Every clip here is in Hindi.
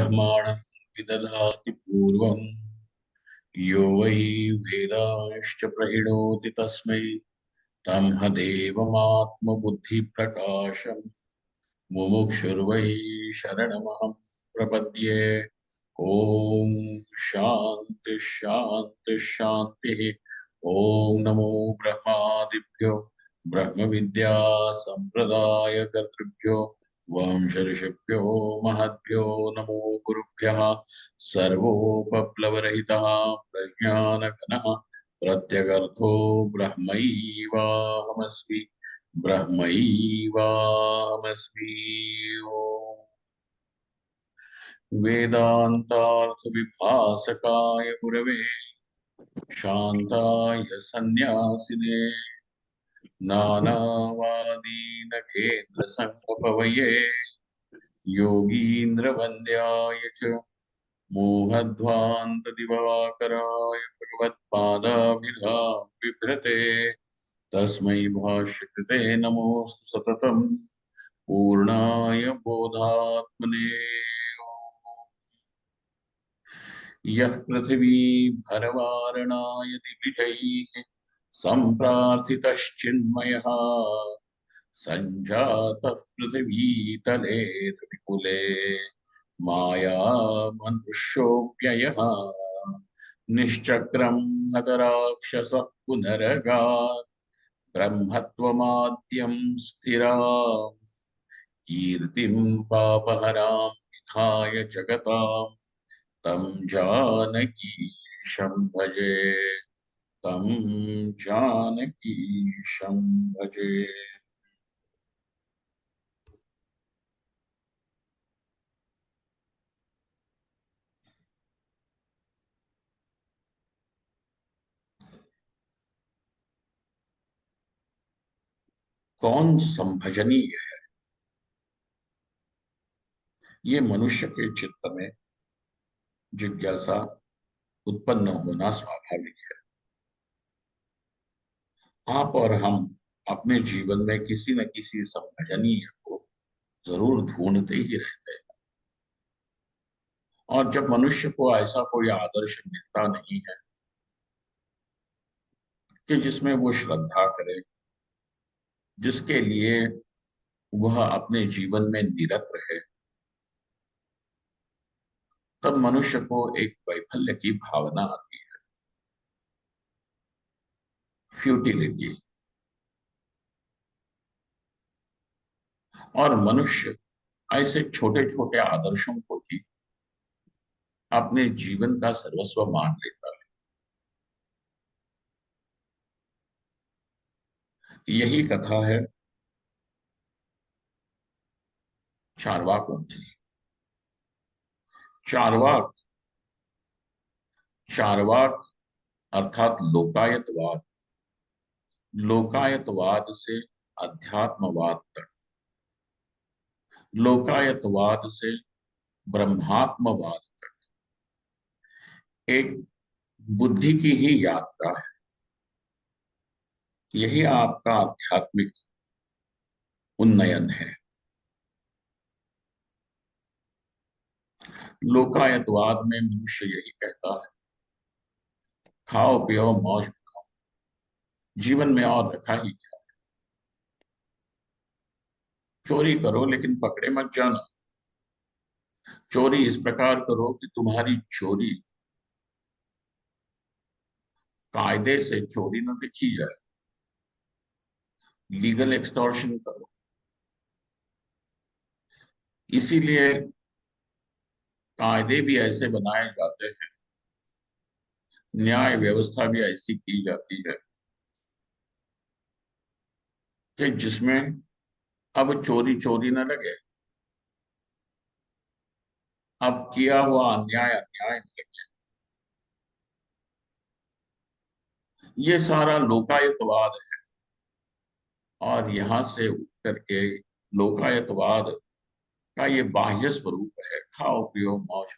ब्रह्माणं विदधाति पूर्वं यो वै वेदांश्च प्रहिणोति तस्मै तं देवमात्मबुद्धिप्रकाशम् मुमुक्षुर्वै शरणमहं प्रपद्ये। ओम शांति शांति शांति। ओम नमो ब्रह्मादिभ्यो ब्रह्म विद्या संप्रदाय कर्तृभ्यो वंश ऋषिभ्यो महद्भ्यो नमो गुरुभ्यः। सर्वोपप्लवरहितः प्रज्ञानघनः प्रत्यगर्थो ब्रह्मैवाहमस्मि ब्रह्मैवाहमस्मि। ओम वेदान्तार्थविभासकाय गुरवे शान्ताय सन्न्यासिने नानावादीनगेन्द्रसङ्गपवये योगीन्द्रवन्द्याय च मोहध्वान्तदिवाकराय भगवत्पादाभिधां बिभ्रते तस्मै भाष्यकृते नमोऽस्तु सततं पूर्णाय बोधात्मने। यः पृथिवी भरवारणाय दिविजैः सम्प्रार्थितश्चिन्मयः सञ्जातः पृथिवीतले विपुले माया मनुष्योऽप्ययः निश्चक्रं नतराक्षसः पुनरगात् ब्रह्मत्वमाद्यं स्थिराम् कीर्तिं पापहरां विधाय जगताम् तं जानकीशं भजे तं जानकीशं भजे। कौन संभजनीय है? ये मनुष्य के चित्त में जिज्ञासा उत्पन्न होना स्वाभाविक है। आप और हम अपने जीवन में किसी न किसी संभजनीय को जरूर ढूंढते ही रहते हैं, और जब मनुष्य को ऐसा कोई आदर्श मिलता नहीं है कि जिसमें वो श्रद्धा करे, जिसके लिए वह अपने जीवन में निरत रहे, तब मनुष्य को एक वैफल्य की भावना आती है, फ्यूटिलिटी। और मनुष्य ऐसे छोटे छोटे आदर्शों को ही अपने जीवन का सर्वस्व मान लेता है। यही कथा है चार्वाकों की। चार्वाक चार्वाक अर्थात लोकायतवाद, लोकायतवाद से अध्यात्मवाद तक, लोकायतवाद से ब्रह्मात्मवाद तक एक बुद्धि की ही यात्रा है। यही आपका आध्यात्मिक उन्नयन है। लोकायतवाद में मनुष्य यही कहता है, खाओ पियो मौज खाओ, जीवन में और रखा ही क्या। चोरी करो लेकिन पकड़े मत जाना। चोरी इस प्रकार करो कि तुम्हारी चोरी कायदे से चोरी न देखी जाए। लीगल एक्सटॉर्शन करो। इसीलिए कायदे भी ऐसे बनाए जाते हैं, न्याय व्यवस्था भी ऐसी की जाती है कि जिसमें अब चोरी चोरी न लगे, अब किया हुआ अन्याय अन्याय न लगे। ये सारा लोकायतवाद है, और यहां से उठ करके लोकायतवाद का ये बाह्य स्वरूप है, खाओ पियो मौज।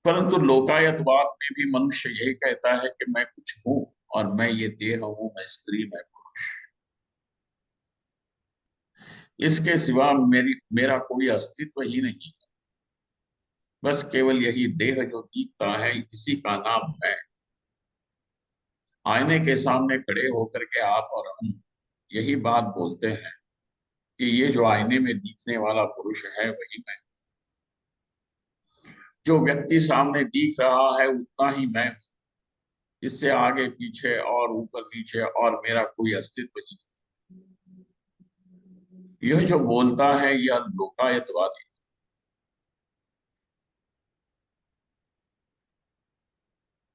परंतु लोकायतवाद में भी मनुष्य यही कहता है कि मैं कुछ हूं, और मैं ये देह हूं, मैं स्त्री, मैं पुरुष। इसके सिवा मेरा कोई अस्तित्व ही नहीं है। बस केवल यही देह जो दिखता है, इसी का नाम है। आईने के सामने खड़े होकर के आप और हम यही बात बोलते हैं कि ये जो आईने में दिखने वाला पुरुष है वही मैं। जो व्यक्ति सामने दिख रहा है उतना ही मैं हूं। इससे आगे पीछे और ऊपर नीचे और मेरा कोई अस्तित्व ही नहीं। यह जो बोलता है यह लोकायतवादी।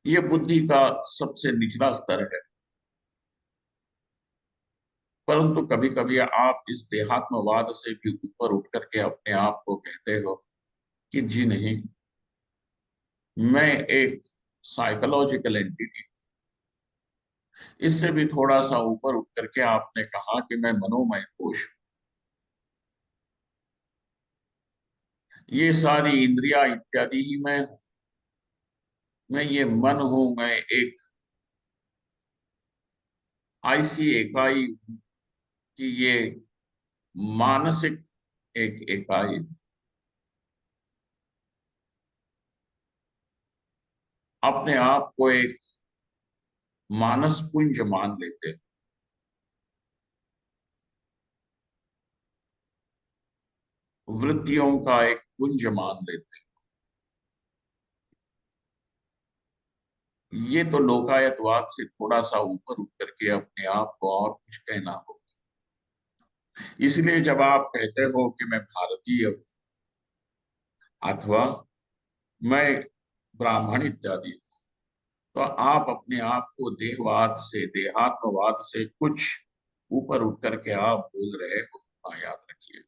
ये बुद्धि का सबसे निचला स्तर है। परंतु कभी कभी आप इस देहात्मवाद से भी ऊपर उठ करके अपने आप को कहते हो कि जी नहीं, मैं एक साइकोलॉजिकल एंटिटी। इससे भी थोड़ा सा ऊपर उठ करके आपने कहा कि मैं मनोमय कोश हूं। ये सारी इंद्रिया इत्यादि ही मैं हूं। मैं ये मन हूं। मैं एक ऐसी इकाई हूं कि ये मानसिक एक इकाई। अपने आप को एक मानस पुंज मान लेते, वृत्तियों का एक पुंज मान लेते। ये तो लोकायतवाद से थोड़ा सा ऊपर उठ करके अपने आप को और कुछ कहना हो। इसलिए जब आप कहते हो कि मैं भारतीय हूं अथवा मैं ब्राह्मण इत्यादि, तो आप अपने आप को देहवाद से, देहात्मवाद से कुछ ऊपर उठ करके आप बोल रहे हो। हाँ, याद रखिए।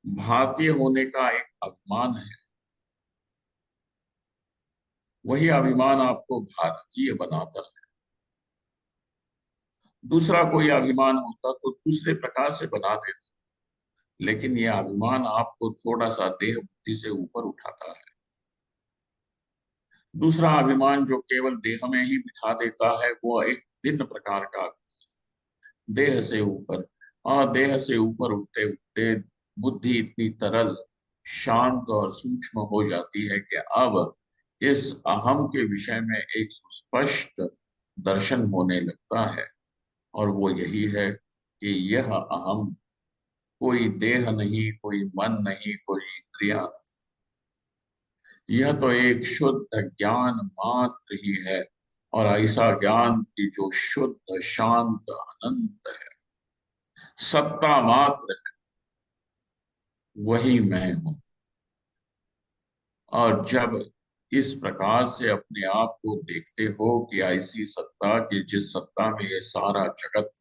भारतीय होने का एक अभिमान है। वही अभिमान आपको भारतीय बनाता है। दूसरा कोई अभिमान होता तो दूसरे प्रकार से बना देता। लेकिन यह अभिमान आपको थोड़ा सा देह बुद्धि से ऊपर उठाता है। दूसरा अभिमान जो केवल देह में ही बिठा देता है वो एक भिन्न प्रकार का देह से ऊपर। और देह से ऊपर उठते उठते बुद्धि इतनी तरल, शांत और सूक्ष्म हो जाती है कि अब इस अहम के विषय में एक सुस्पष्ट दर्शन होने लगता है। और वो यही है कि यह अहम कोई देह नहीं, कोई मन नहीं, कोई इंद्रिया। यह तो एक शुद्ध ज्ञान मात्र ही है। और ऐसा ज्ञान की जो शुद्ध शांत अनंत है, सत्ता मात्र है, वही मैं हूं। और जब इस प्रकार से अपने आप को देखते हो कि ऐसी सत्ता की जिस सत्ता में ये सारा जगत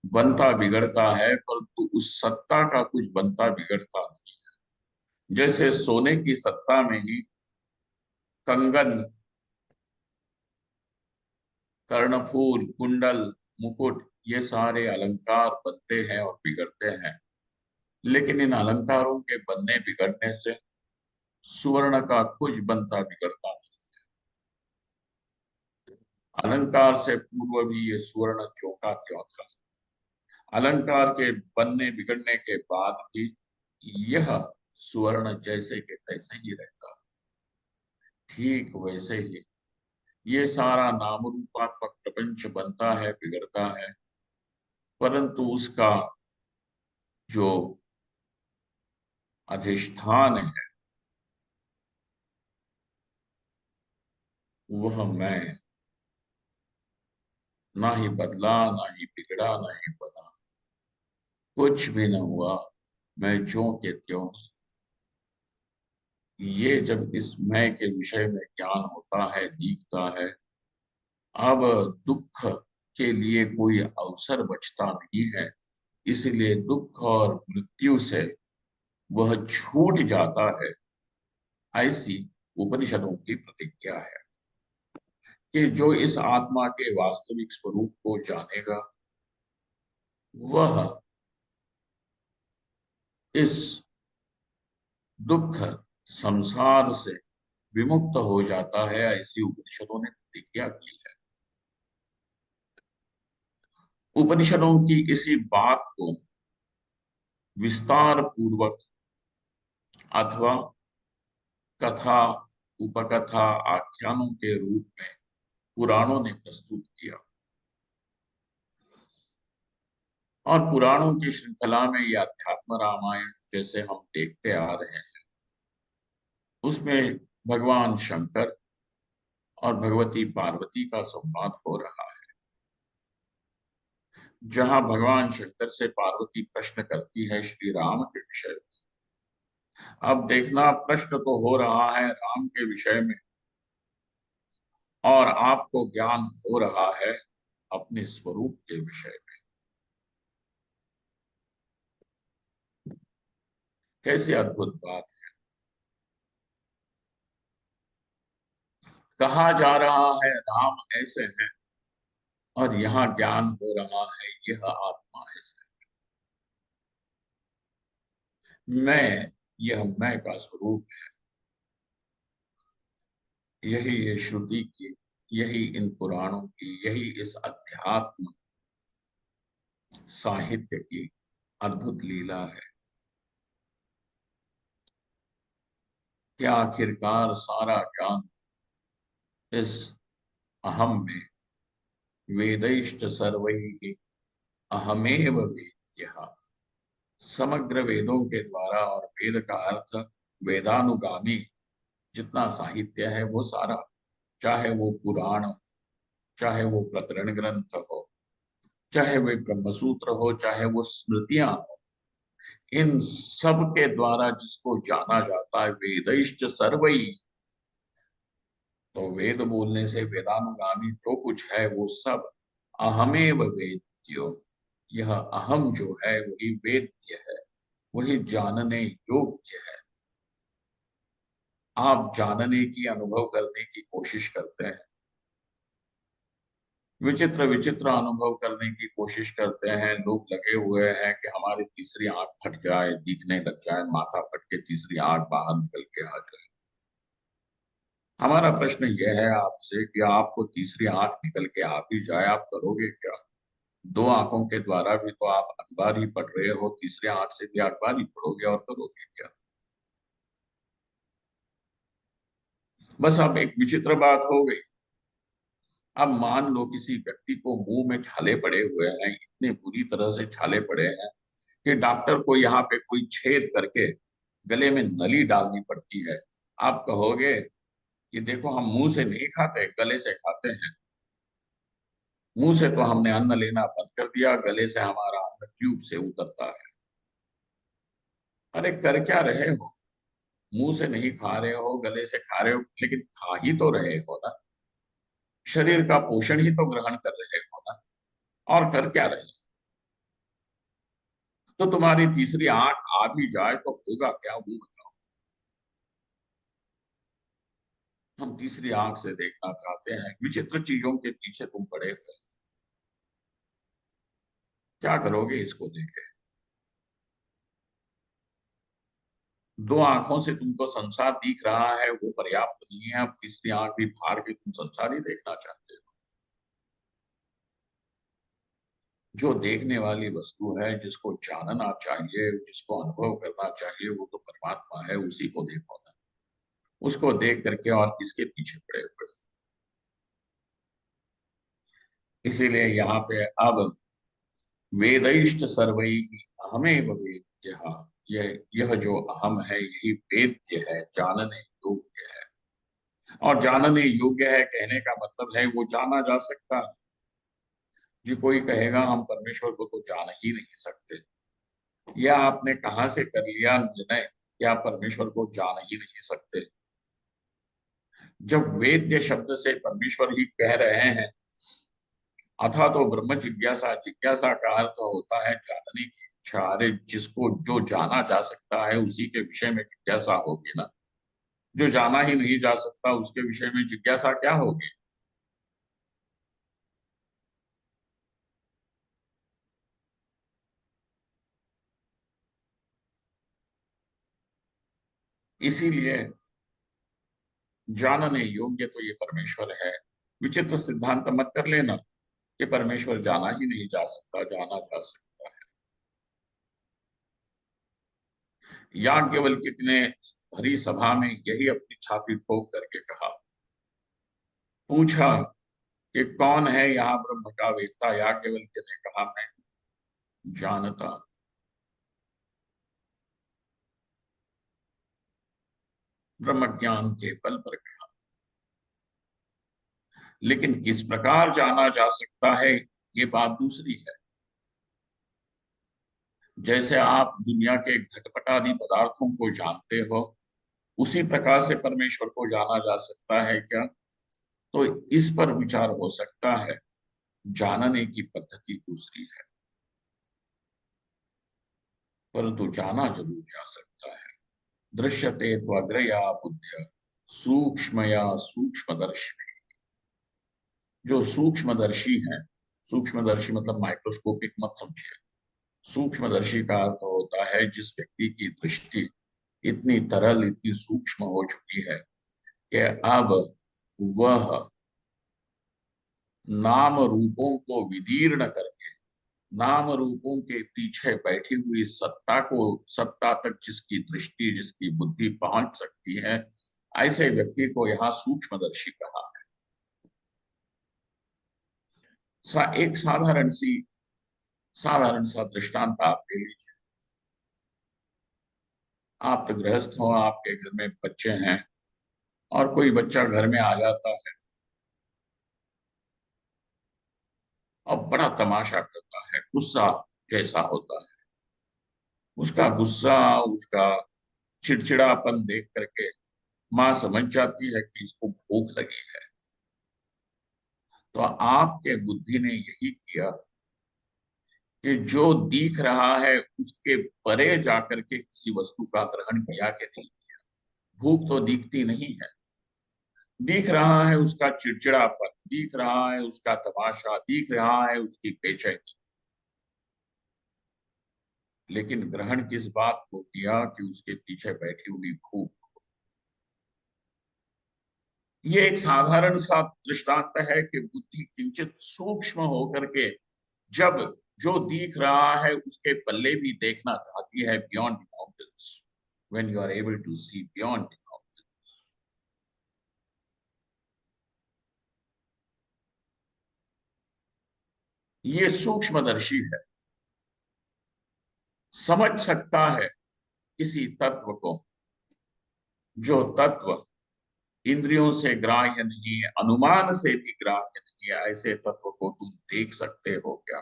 बनता बिगड़ता है, परंतु उस सत्ता का कुछ बनता बिगड़ता नहीं। जैसे सोने की सत्ता में ही कंगन, कर्णफूल, कुंडल, मुकुट, ये सारे अलंकार बनते हैं और बिगड़ते हैं। लेकिन इन अलंकारों के बनने बिगड़ने से सुवर्ण का कुछ बनता बिगड़ता नहीं। अलंकार से पूर्व भी ये सुवर्ण चौका क्यों था? अलंकार के बनने बिगड़ने के बाद भी यह सुवर्ण जैसे के तैसे ही रहता। ठीक वैसे ही ये सारा नाम रूपात्मक प्रपंच बनता है, बिगड़ता है, परंतु उसका जो अधिष्ठान है वह मैं। ना ही बदला, ना ही बिगड़ा, ना ही बना, कुछ भी न हुआ। मैं ज्यों के त्यों हूं। ये जब इस मैं के विषय में ज्ञान होता है, दिखता है, अब दुख के लिए कोई अवसर बचता नहीं है। इसलिए दुख और मृत्यु से वह छूट जाता है। ऐसी उपनिषदों की प्रतिज्ञा है कि जो इस आत्मा के वास्तविक स्वरूप को जानेगा वह इस दुख संसार से विमुक्त हो जाता है, ऐसी उपनिषदों ने प्रतिज्ञा की है। उपनिषदों की इसी बात को विस्तार पूर्वक अथवा कथा, उपकथा, आख्यानों के रूप में पुराणों ने प्रस्तुत किया। और पुराणों की श्रृंखला में यह अध्यात्म रामायण जैसे हम देखते आ रहे हैं, उसमें भगवान शंकर और भगवती पार्वती का संवाद हो रहा है। जहां भगवान शंकर से पार्वती प्रश्न करती है श्री राम के विषय में। अब देखना, प्रश्न तो हो रहा है राम के विषय में और आपको ज्ञान हो रहा है अपने स्वरूप के विषय में। कैसी अद्भुत बात है। कहा जा रहा है राम ऐसे हैं और यहाँ ज्ञान हो रहा है यह आत्मा ऐसे। मैं, यह मैं का स्वरूप है। यही ये श्रुति की, यही इन पुराणों की, यही इस अध्यात्म साहित्य की अद्भुत लीला है कि आखिरकार सारा ज्ञान इस अहम में, वेदैश्च सर्वैः अहमेव वेद्यः। समग्र वेदों के द्वारा, और वेद का अर्थ वेदानुगामी जितना साहित्य है वो सारा, चाहे वो पुराण, चाहे वो प्रकरण ग्रंथ हो, चाहे वे ब्रह्मसूत्र हो, चाहे वो स्मृतियां हो, इन सब के द्वारा जिसको जाना जाता है वेदैश्च सर्वैः। तो वेद बोलने से वेदानुगामी जो कुछ है वो सब अहमेव वेद्यो, यह अहम जो है वही वेद्य है, वही जानने योग्य है। आप जानने की, अनुभव करने की कोशिश करते हैं, विचित्र विचित्र अनुभव करने की कोशिश करते हैं। लोग लगे हुए हैं कि हमारी तीसरी आंख फट जाए, दिखने लग जाए, माथा फट के तीसरी आंख बाहर निकल के आ जाए। हमारा प्रश्न यह है आपसे कि आपको तीसरी आंख निकल के आ भी जाए, आप करोगे क्या? दो आंखों के द्वारा भी तो आप अखबार ही पढ़ रहे हो, तीसरी आंख से भी अखबार ही पढ़ोगे, और करोगे क्या? बस अब एक विचित्र बात हो गई। अब मान लो किसी व्यक्ति को मुंह में छाले पड़े हुए हैं, इतने बुरी तरह से छाले पड़े हैं कि डॉक्टर को यहाँ पे कोई छेद करके गले में नली डालनी पड़ती है। आप कहोगे कि देखो हम मुंह से नहीं खाते, गले से खाते हैं। मुंह से तो हमने अन्न लेना बंद कर दिया, गले से हमारा अन्न ट्यूब से उतरता है। अरे कर क्या रहे हो? मुंह से नहीं खा रहे हो, गले से खा रहे हो, लेकिन खा ही तो रहे हो ना। शरीर का पोषण ही तो ग्रहण कर रहे हो ना। और कर क्या रहे हो? तो तुम्हारी तीसरी आंख आ भी जाए तो होगा क्या, वो बताओ। हम तीसरी आंख से देखना चाहते हैं, विचित्र चीजों के पीछे तुम पड़े हुए। क्या करोगे इसको देखे? दो आंखों से तुमको संसार दिख रहा है, वो पर्याप्त नहीं है, अब तीसरी आंख भी फाड़ के तुम संसार ही देखना चाहते हो। जो देखने वाली वस्तु है, जिसको जानना चाहिए, जिसको अनुभव करना चाहिए, वो तो परमात्मा है, उसी को देखो ना। उसको देख करके और किसके पीछे पड़े हुए हो? इसीलिए यहाँ पे अब वेदैश्च सर्वैः अहमेव वेद्यः, यह जो अहम है यही वेद्य है, जानने योग्य है। और जानने योग्य है कहने का मतलब है वो जाना जा सकता है। जी कोई कहेगा हम परमेश्वर को तो जान ही नहीं सकते, या आपने कहाँ से कर लिया निर्णय कि आप परमेश्वर को जान ही नहीं सकते? जब वेद्य शब्द से परमेश्वर ही कह रहे हैं, अथा तो ब्रह्म जिज्ञासा, जिज्ञासा का अर्थ होता है जानने की इच्छा। अरे जिसको जो जाना जा सकता है उसी के विषय में जिज्ञासा होगी ना। जो जाना ही नहीं जा सकता उसके विषय में जिज्ञासा क्या होगी? इसीलिए जानने योग्य तो ये परमेश्वर है। विचित्र सिद्धांत मत कर लेना कि परमेश्वर जाना ही नहीं जा सकता, जाना जा सकता है। याज्ञवल्क्य ने भरी सभा में यही अपनी छाती ठोक करके कहा, पूछा कि कौन है यहाँ ब्रह्म का वेत्ता। याज्ञवल्क्य ने कहा, मैं जानता। ब्रह्म ज्ञान के बल पर कहा। लेकिन किस प्रकार जाना जा सकता है, ये बात दूसरी है। जैसे आप दुनिया के घटपटादि पदार्थों को जानते हो, उसी प्रकार से परमेश्वर को जाना जा सकता है क्या? तो इस पर विचार हो सकता है। जानने की पद्धति दूसरी है, परंतु जाना जरूर जा सकता है। दृश्यते त्वग्रया बुद्ध्या सूक्ष्मया सूक्ष्मदर्शी। जो सूक्ष्मदर्शी हैं, सूक्ष्मदर्शी मतलब माइक्रोस्कोपिक मत समझिए। सूक्ष्मदर्शी का अर्थ होता है जिस व्यक्ति की दृष्टि इतनी तरल, इतनी सूक्ष्म हो चुकी है कि अब वह नाम रूपों को विदीर्ण करके, नाम रूपों के पीछे बैठी हुई सत्ता को, सत्ता तक जिसकी दृष्टि, जिसकी बुद्धि पहुंच सकती है, ऐसे व्यक्ति को यहाँ सूक्ष्मदर्शी कहा है। एक साधारण सा दृष्टांत आप ले लीजिए। आप तो गृहस्थ हो, आपके घर में बच्चे हैं, और कोई बच्चा घर में आ जाता है और बड़ा तमाशा करता है, गुस्सा जैसा होता है। उसका गुस्सा, उसका चिड़चिड़ापन देख करके माँ समझ जाती है कि इसको भूख लगी है। तो आपके बुद्धि ने यही किया कि जो दिख रहा है उसके परे जाकर के किसी वस्तु का ग्रहण किया कि नहीं किया। भूख तो दिखती नहीं है, दिख रहा है उसका चिड़चिड़ापन, दिख रहा है उसका तमाशा, दिख रहा है उसकी बेचैनी। लेकिन ग्रहण किस बात को किया कि उसके पीछे बैठी हुई भूख। ये एक साधारण सा दृष्टांत है कि बुद्धि किंचित सूक्ष्म होकर के जब जो दिख रहा है उसके पल्ले भी देखना चाहती है, beyond the mountains, when you are able to see beyond the mountains. ये सूक्ष्मदर्शी है, समझ सकता है किसी तत्व को, जो तत्व इंद्रियों से ग्राह्य नहीं है, अनुमान से भी ग्राह्य नहीं है। ऐसे तत्व को तुम देख सकते हो क्या?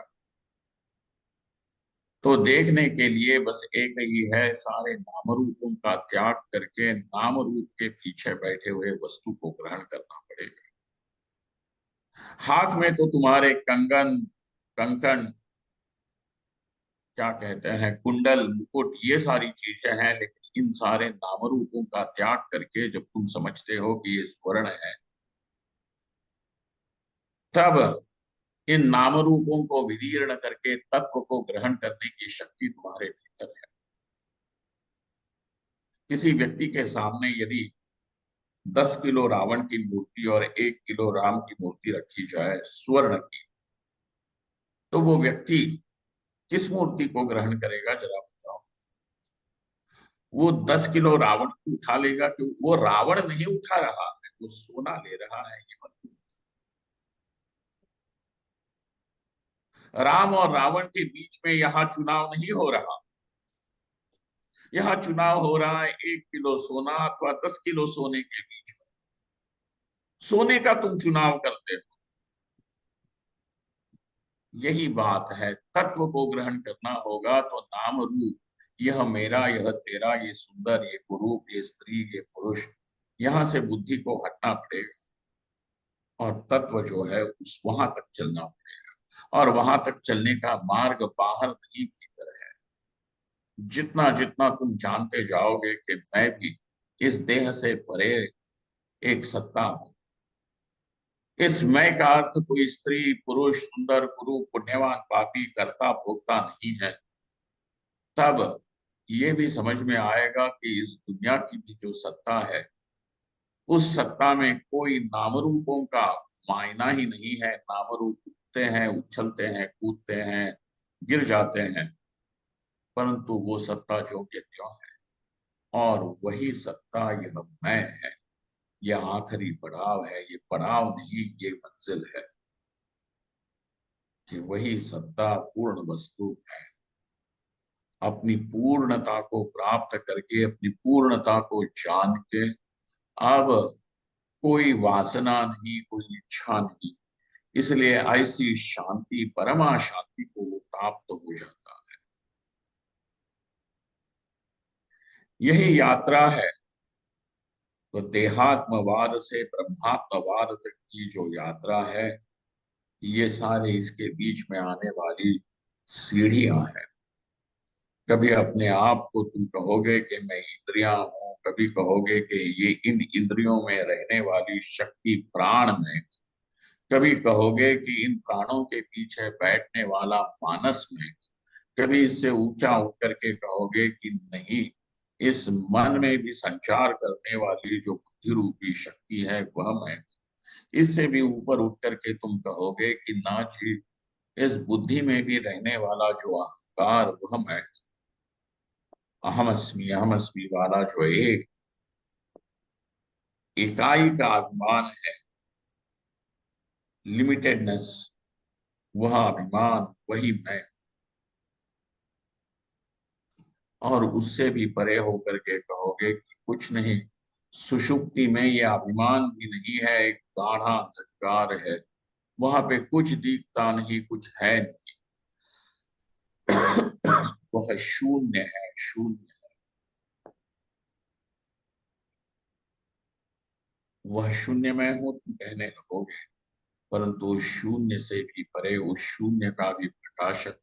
तो देखने के लिए बस एक ही है, सारे नाम रूपों का त्याग करके नाम रूप के पीछे बैठे हुए वस्तु को ग्रहण करना पड़ेगा। हाथ में तो तुम्हारे कंगन, कंकण, क्या कहते हैं, कुंडल, मुकुट, ये सारी चीजें हैं, लेकिन इन सारे नाम रूपों का त्याग करके जब तुम समझते हो कि ये स्वर्ण है, तब इन नाम रूपों को विदीर्ण करके तत्व को ग्रहण करने की शक्ति तुम्हारे भीतर है। किसी व्यक्ति के सामने यदि 10 किलो रावण की मूर्ति और 1 किलो राम की मूर्ति रखी जाए स्वर्ण की, तो वो व्यक्ति किस मूर्ति को ग्रहण करेगा, जरा बताओ? वो 10 किलो रावण को उठा लेगा कि वो रावण नहीं उठा रहा है, वो सोना ले रहा है, ये मत। राम और रावण के बीच में यहाँ चुनाव नहीं हो रहा। यहाँ चुनाव हो रहा है 1 किलो सोना अथवा 10 किलो सोने के बीच में। सोने का तुम चुनाव करते हो। यही बात है, तत्व को ग्रहण करना होगा तो नाम रूप, यह मेरा, यह तेरा, ये सुंदर, ये कुरूप, ये स्त्री, ये पुरुष, यहां से बुद्धि को हटना पड़ेगा और तत्व जो है उस वहां तक चलना पड़ेगा। और वहां तक चलने का मार्ग बाहर नहीं भीतर है। जितना जितना तुम जानते जाओगे कि मैं भी इस देह से परे एक सत्ता हूं, इस मैं का अर्थ कोई स्त्री, पुरुष, सुंदर, गुरु, पुण्यवान, पापी, कर्ता, भोक्ता नहीं है। तब ये भी समझ में आएगा कि इस दुनिया की भी जो सत्ता है उस सत्ता में कोई नाम रूपों का मायना ही नहीं है। नाम रूप उठते हैं, उछलते हैं, कूदते हैं, गिर जाते हैं, परंतु वो सत्ता जो के त्यों है। और वही सत्ता यह मैं है। यह आखिरी पड़ाव है, ये पड़ाव नहीं, ये मंजिल है कि वही सत्ता पूर्ण वस्तु है। अपनी पूर्णता को प्राप्त करके, अपनी पूर्णता को जान के, अब कोई वासना नहीं, कोई इच्छा नहीं, इसलिए ऐसी शांति, परमा शांति को वो प्राप्त हो जाता है। यही यात्रा है। तो देहात्मवाद से ब्रह्मात्मवाद तक की जो यात्रा है, ये सारे इसके बीच में आने वाली सीढ़ियां हैं। कभी अपने आप को तुम कहोगे कि मैं इंद्रियां हूं, कभी कहोगे कि ये इन इंद्रियों में रहने वाली शक्ति प्राण में, कभी कहोगे कि इन प्राणों के पीछे बैठने वाला मानस में, कभी इससे ऊंचा उठ करके कहोगे कि नहीं, इस मन में भी संचार करने वाली जो बुद्धि रूपी शक्ति है वह मैं। इससे भी ऊपर उठ करके तुम कहोगे कि ना जी, इस बुद्धि में भी रहने वाला जो अहंकार वह मैं। अहम अस्मि वाला जो एक इकाई का अभिमान है, लिमिटेडनेस, वह अभिमान वही मैं। और उससे भी परे होकर के कहोगे कि कुछ नहीं, सुषुप्ति में ये अभिमान भी नहीं है, एक गाढ़ा अंधकार है, वहां पे कुछ दिखता नहीं, कुछ है नहीं। वह शून्य है, शून्य। वह शून्य मैं हूं तुम कहने लगोगे, परंतु उस शून्य से भी परे, उस शून्य का भी प्रकाशक,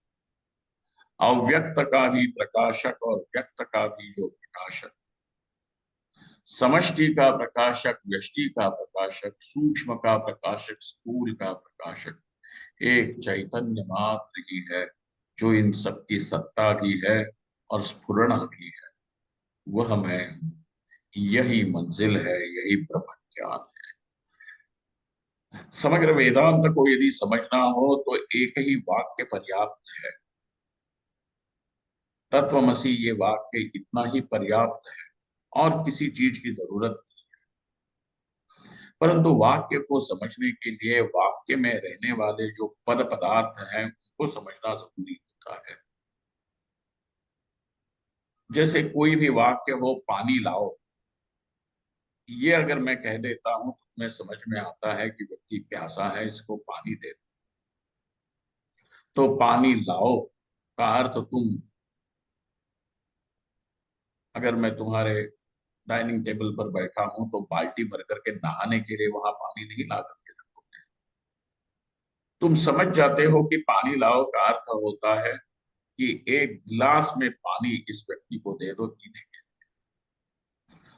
अव्यक्त का भी प्रकाशक और व्यक्त का भी जो प्रकाशक, समष्टि का प्रकाशक, व्यष्टि का प्रकाशक, सूक्ष्म का प्रकाशक, स्थूल का प्रकाशक, एक चैतन्य मात्र ही है, जो इन सबकी सत्ता भी है और स्फुरणा भी है। वह मैं हूं। यही मंजिल है, यही ब्रह्म ज्ञान है। समग्र वेदांत को यदि समझना हो तो एक ही वाक्य पर्याप्त है। तत्वमसि ये वाक्य इतना ही पर्याप्त है, और किसी चीज की जरूरत नहीं। परंतु वाक्य को समझने के लिए वाक्य में रहने वाले जो पद पदार्थ हैं उनको समझना जरूरी होता है। जैसे कोई भी वाक्य हो, पानी लाओ, ये अगर मैं कह देता हूं तो तुम्हें समझ में आता है कि व्यक्ति प्यासा है, इसको पानी दे दो। तो पानी लाओ का अर्थ तुम, अगर मैं तुम्हारे डाइनिंग टेबल पर बैठा हूं तो बाल्टी भर करके नहाने के लिए वहां पानी नहीं ला करके रखोगे। तुम समझ जाते हो कि पानी लाओ का अर्थ होता है कि एक गिलास में पानी इस व्यक्ति को दे दो पीने के।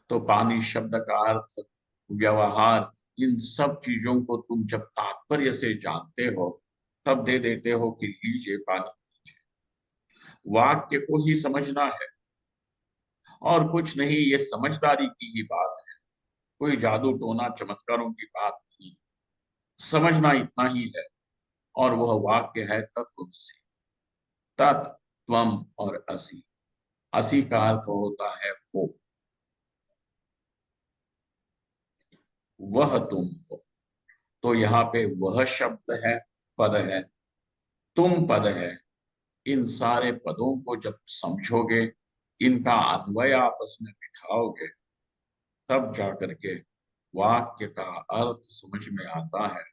तो पानी शब्द का अर्थ, व्यवहार, इन सब चीजों को तुम जब तात्पर्य से जानते हो, तब दे देते हो कि लीजिए पानी लीजिए। वाक्य को ही समझना है, और कुछ नहीं, ये समझदारी की ही बात है। कोई जादू टोना चमत्कारों की बात नहीं, समझना इतना ही है। और वह वाक्य है तत्वमसि। तत्, त्वम और असि। असि का अर्थ होता है वो, वह तुम हो। तो यहाँ पे वह शब्द है, पद है, तुम पद है। इन सारे पदों को जब समझोगे, इनका अन्वय आपस में बिठाओगे, तब जाकर के वाक्य का अर्थ समझ में आता है।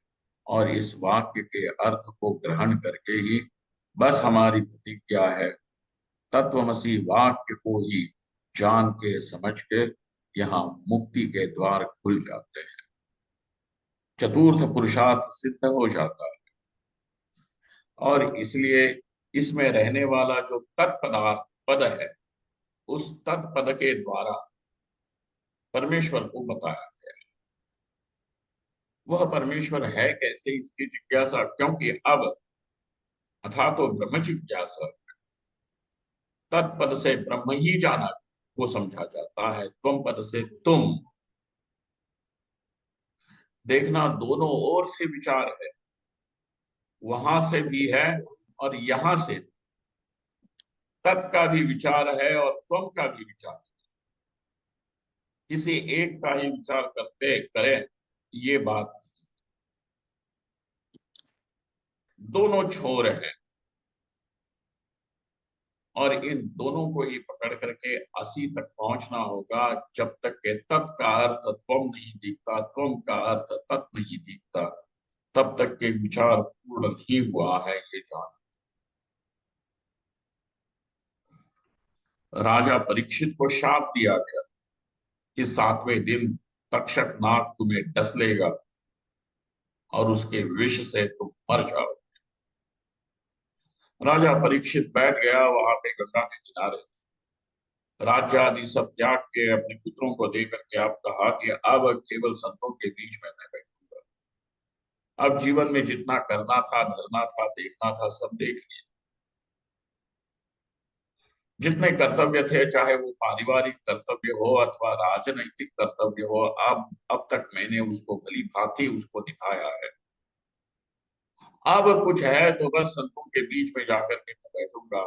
और इस वाक्य के अर्थ को ग्रहण करके ही बस हमारी प्रतिज्ञा है, तत्वमसी वाक्य को ही जान के समझ के यहाँ मुक्ति के द्वार खुल जाते हैं, चतुर्थ पुरुषार्थ सिद्ध हो जाता है। और इसलिए इसमें रहने वाला जो तत्पदार्थ पद है, उस तत्पद के द्वारा परमेश्वर को बताया गया। वह परमेश्वर है कैसे, इसकी जिज्ञासा, क्योंकि अब अथा तो ब्रह्म जिज्ञासा, तत्पद से ब्रह्म ही जाना वो समझा जाता है, त्वम पद से तुम। देखना दोनों ओर से विचार है, वहां से भी है और यहां से, तत् का भी विचार है और त्वम का भी विचार है। किसी एक का ही विचार करते करें ये बात, दोनों छोर हैं और इन दोनों को ही पकड़ करके असी तक पहुंचना होगा। जब तक के तत् का अर्थ त्वम नहीं दिखता, त्वम का अर्थ तत् नहीं दिखता, तब तक के विचार पूर्ण नहीं हुआ है, ये जान। राजा परीक्षित को शाप दिया गया कि 7वें दिन तक्षक नाग तुम्हें डस लेगा और उसके विष से तुम मर जाओ। राजा परीक्षित बैठ गया वहां पे गंगा के किनारे, राज्य आदि सब त्याग के अपने पुत्रों को देकर के आप कहा कि अब केवल संतों के बीच में मैं बैठूंगा। अब जीवन में जितना करना था, धरना था, देखना था, सब देख लिया। जितने कर्तव्य थे, चाहे वो पारिवारिक कर्तव्य हो अथवा राजनैतिक कर्तव्य हो, अब तक मैंने उसको भली भांति उसको निभाया है। अब कुछ है तो बस संतों के बीच में जाकर के मैं बैठूंगा।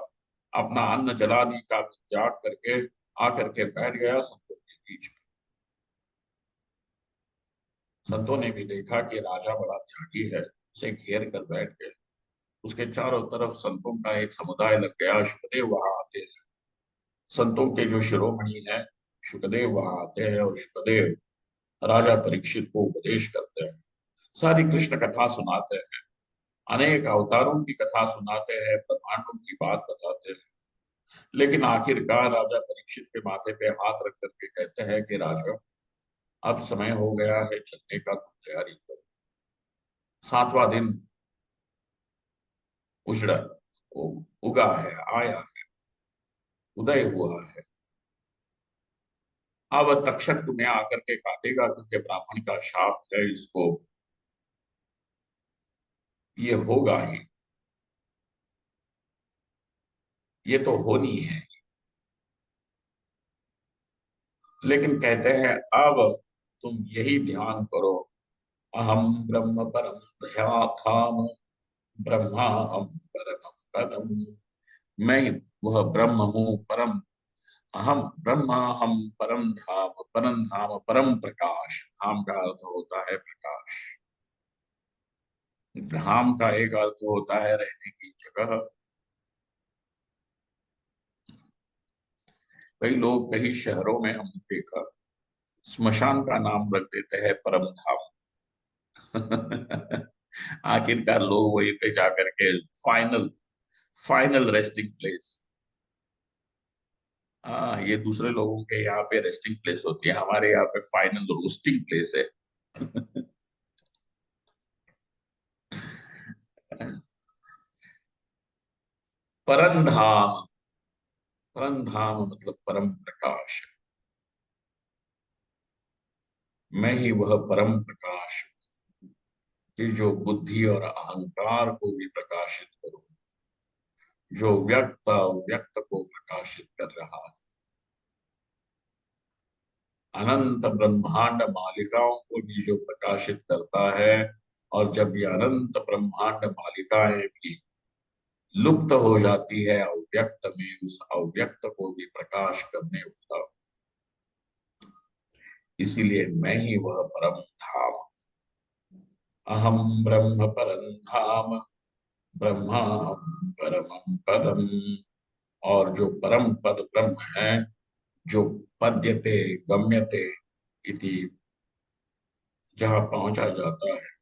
अपना अन्न जलादि का भी त्याग करके आकर के बैठ गया संतों के बीच में। संतों ने भी देखा कि राजा बड़ा त्यागी है, उसे घेर कर बैठ गए। उसके चारों तरफ संतों का एक समुदाय लग गया। शुकदेव वहां आते हैं, संतों के जो शिरोमणि हैं, शुकदेव वहां आते हैं और शुकदेव राजा परीक्षित को उपदेश करते हैं, सारी कृष्ण कथा सुनाते हैं, अनेक अवतारों की कथा सुनाते हैं, ब्रह्मांडों की बात बताते हैं। लेकिन आखिरकार राजा परीक्षित के माथे पे हाथ रख करके कहते हैं कि राजा, अब समय हो गया है चलने का, तुम तैयारी करो। 7वां दिन उजड़ा, उगा है, आया है, उदय हुआ है। अब तक्षक तुम्हें आकर के काटेगा, क्योंकि ब्राह्मण का शाप है, इसको ये होगा ही, ये तो होनी है। लेकिन कहते हैं अब तुम यही ध्यान करो, अहम ब्रह्म परम धाम, ब्रह्मा हम परम पदम। मैं वह ब्रह्म हूँ परम, अहम ब्रह्मा हम परम धाम, परम धाम परम प्रकाश। धाम का अर्थ होता है प्रकाश। धाम का एक अर्थ होता है रहने की जगह। कई लोग कई शहरों में हमने देखा स्मशान का नाम रख देते हैं परम धाम। आखिरकार लोग वहीं पे जाकर के फाइनल फाइनल रेस्टिंग प्लेस। हाँ, ये दूसरे लोगों के यहाँ पे रेस्टिंग प्लेस होती है, हमारे यहाँ पे फाइनल रोस्टिंग प्लेस है। परम धाम, परम धाम मतलब परम प्रकाश। मैं ही वह परम प्रकाश कि जो बुद्धि और अहंकार को भी प्रकाशित करूं, जो व्यक्त व्यक्त को प्रकाशित कर रहा है। अनंत ब्रह्मांड मालिकाओं को भी जो प्रकाशित करता है। और जब ये अनंत ब्रह्मांड मालिकाएं भी लुप्त हो जाती है अव्यक्त में, उस अव्यक्त को भी प्रकाश करने वाला, इसीलिए मैं ही वह परम धाम, अहम ब्रह्म परम धाम, ब्रह्माहम परमं पदम। और जो परम पद ब्रह्म है, जो पद्यते गम्यते इति, जहाँ पहुंचा जाता है,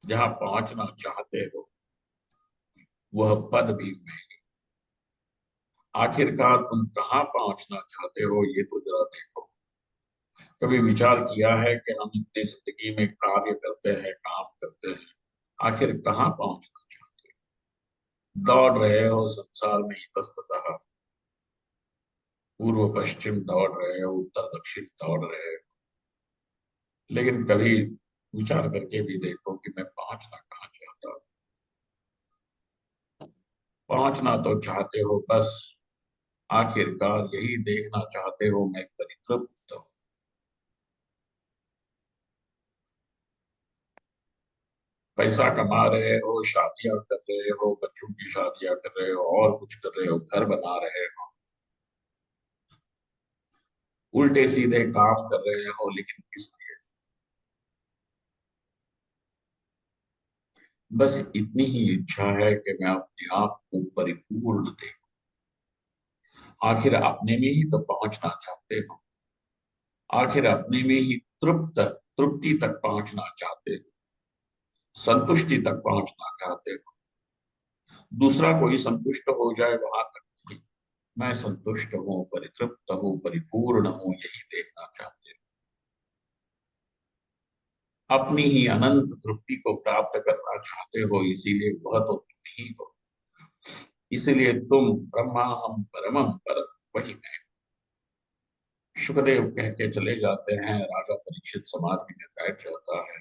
जहाँ पहुंचना चाहते हो, वह पद भी मैं। आखिरकार तुम कहाँ पहुंचना चाहते हो, ये तो जरा देखो। कभी विचार किया है कि हम इतनी जिंदगी में कार्य करते हैं, काम करते हैं, आखिर कहाँ पहुंचना चाहते हो? दौड़ रहे हो संसार में इतस्ततः, पूर्व पश्चिम दौड़ रहे हो, उत्तर दक्षिण दौड़ रहे हो, लेकिन कभी विचार करके भी देखो कि मैं पहुंचना कहाँ चाहता हूँ। पहुंचना तो चाहते हो, बस आखिरकार यही देखना चाहते हो मैं परितृप्त हूँ। पैसा कमा रहे हो, शादियां कर रहे हो, बच्चों की शादियां कर रहे हो, और कुछ कर रहे हो, घर बना रहे हो, उल्टे सीधे काम कर रहे हो, लेकिन किस लिए? बस इतनी ही इच्छा है कि मैं अपने आप को परिपूर्ण दे। आखिर अपने में ही तो पहुंचना चाहते हो, आखिर अपने में ही तृप्ति तक पहुंचना चाहते हो, संतुष्टि तक पहुंचना चाहते हो। दूसरा कोई संतुष्ट हो जाए वहां तक नहीं, मैं संतुष्ट हूँ, परितृप्त हूँ, परिपूर्ण हूँ, यही देखना चाहते हो। अपनी ही अनंत तृप्ति को प्राप्त करना चाहते हो, इसीलिए वह तो तुम ही हो। इसलिए तुम ब्रह्मा हम परमम परम, वही मैं। सुखदेव कह के चले जाते हैं, राजा परीक्षित समाधि में बैठ जाता है।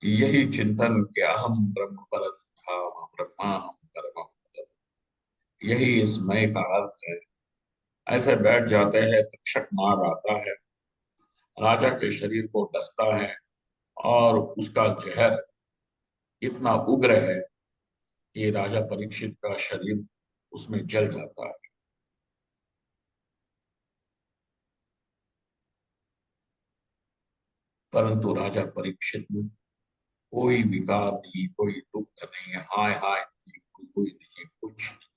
यही चिंतन कि अहम ब्रह्म परम धाम, ब्रह्मा हम परमम परम, यही इस मैं का अर्थ है। ऐसे बैठ जाते हैं, तक्षक नाग आता है, राजा के शरीर को डसता है, और उसका जहर इतना उग्र है कि राजा परीक्षित का शरीर उसमें जल जाता है। परंतु राजा परीक्षित में कोई विकार नहीं, कोई दुख नहीं, हाय हाय नहीं, कोई नहीं, कुछ नहीं।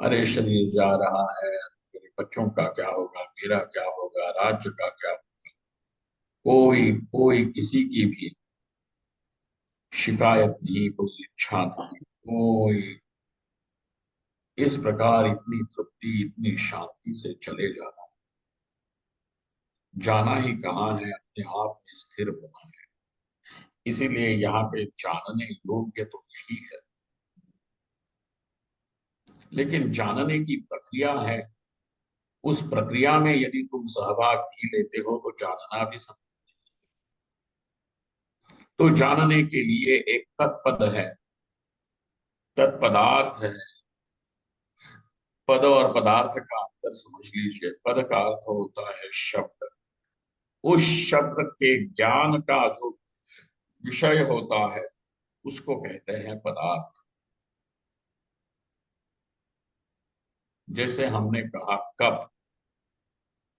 अरे शरीर जा रहा है, मेरे बच्चों का क्या होगा, मेरा क्या होगा, राज्य का क्या होगा? कोई कोई किसी की भी शिकायत नहीं, कोई इच्छा नहीं, कोई। इस प्रकार इतनी तृप्ति, इतनी शांति से चले जाना, जाना ही कहाँ है, अपने आप में स्थिर होना है। इसीलिए यहाँ पे जानने योग्य तो यही है। लेकिन जानने की प्रक्रिया है, उस प्रक्रिया में यदि तुम सहभाग नहीं लेते हो तो जानना भी संभव। तो जानने के लिए एक तत्पद है, तत्पदार्थ है। पद और पदार्थ का अंतर समझ लीजिए। पद का अर्थ होता है शब्द। उस शब्द के ज्ञान का जो विषय होता है, उसको कहते हैं पदार्थ। जैसे हमने कहा कप,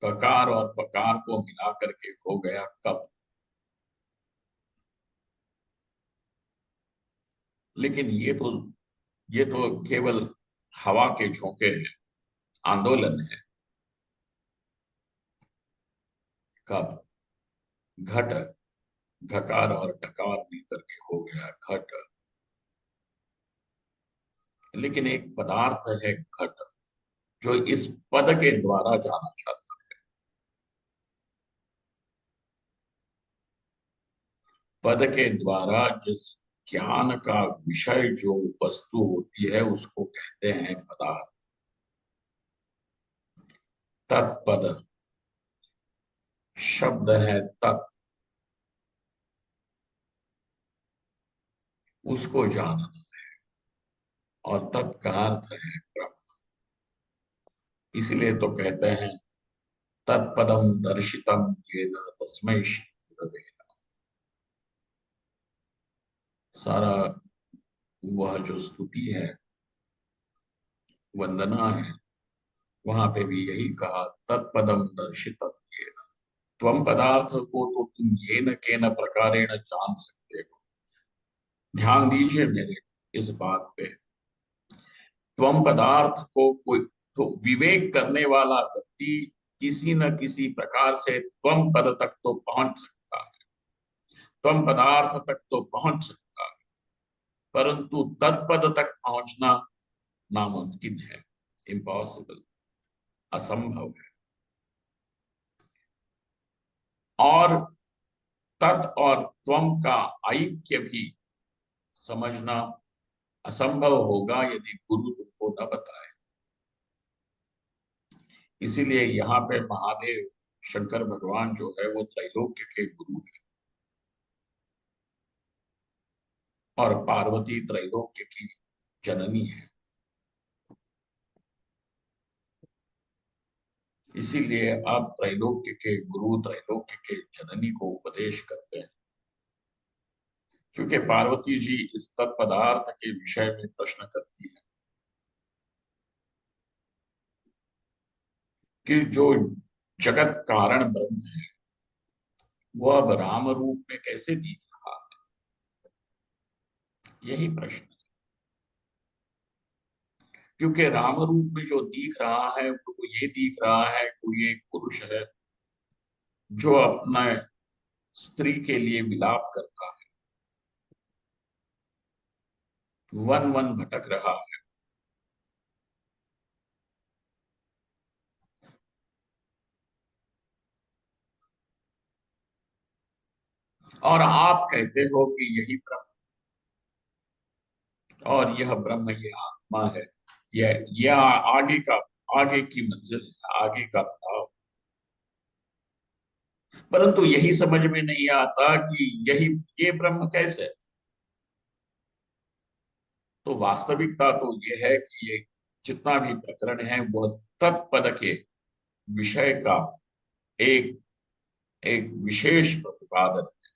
ककार और पकार को मिला करके हो गया कप। लेकिन ये तो केवल हवा के झोंके हैं, आंदोलन है। कप, घट, घकार और टकार मिलकर के हो गया घट। लेकिन एक पदार्थ है घट, जो इस पद के द्वारा जाना जाता है। पद के द्वारा जिस ज्ञान का विषय जो वस्तु होती है, उसको कहते हैं पदार्थ। तत्पद शब्द है, तत्, उसको जानना। और तत् का अर्थ है ब्रह्म। इसलिए तो कहते हैं तत्पदम दर्शितम येन तस्मै श्री गुरवे नमः। सारा वह जो स्तुति है, वंदना है, वहां पे भी यही कहा, तत्पदम दर्शितम येन। त्वम पदार्थ को तो तुम येन केन प्रकारेण जान सकते हो। ध्यान दीजिए मेरे इस बात पे। त्वम पदार्थ को कोई तो विवेक करने वाला व्यक्ति किसी न किसी प्रकार से त्वम पद तक तो पहुंच सकता है, त्वम पदार्थ तक तो पहुंच सकता है, परंतु तत्पद तक पहुंचना नामुमकिन है, इम्पॉसिबल, असंभव है। और तत् और त्वम का ऐक्य भी समझना असंभव होगा यदि गुरु तुमको न बताए। इसीलिए यहाँ पे महादेव शंकर भगवान जो है वो त्रैलोक्य के गुरु है, और पार्वती त्रैलोक्य की जननी है। इसीलिए आप त्रैलोक्य के गुरु, त्रैलोक्य के जननी को उपदेश करते हैं। क्योंकि पार्वती जी इस तत्पदार्थ के विषय में प्रश्न करती है कि जो जगत कारण ब्रह्म है वो अब राम रूप में कैसे दिख रहा है, यही प्रश्न है। क्योंकि राम रूप में जो दिख रहा है वो ये दिख रहा है कोई एक पुरुष है जो अपना स्त्री के लिए विलाप करता है, वन वन भटक रहा है। और आप कहते हो कि यही ब्रह्म, और यह ब्रह्म ये आत्मा है, यह आगे का, आगे की मंजिल है, आगे का भाव। परंतु यही समझ में नहीं आता कि यही ये ब्रह्म कैसे। तो वास्तविकता तो ये है कि ये जितना भी प्रकरण है वह तत्पद के विषय का एक एक विशेष प्रतिपादन है।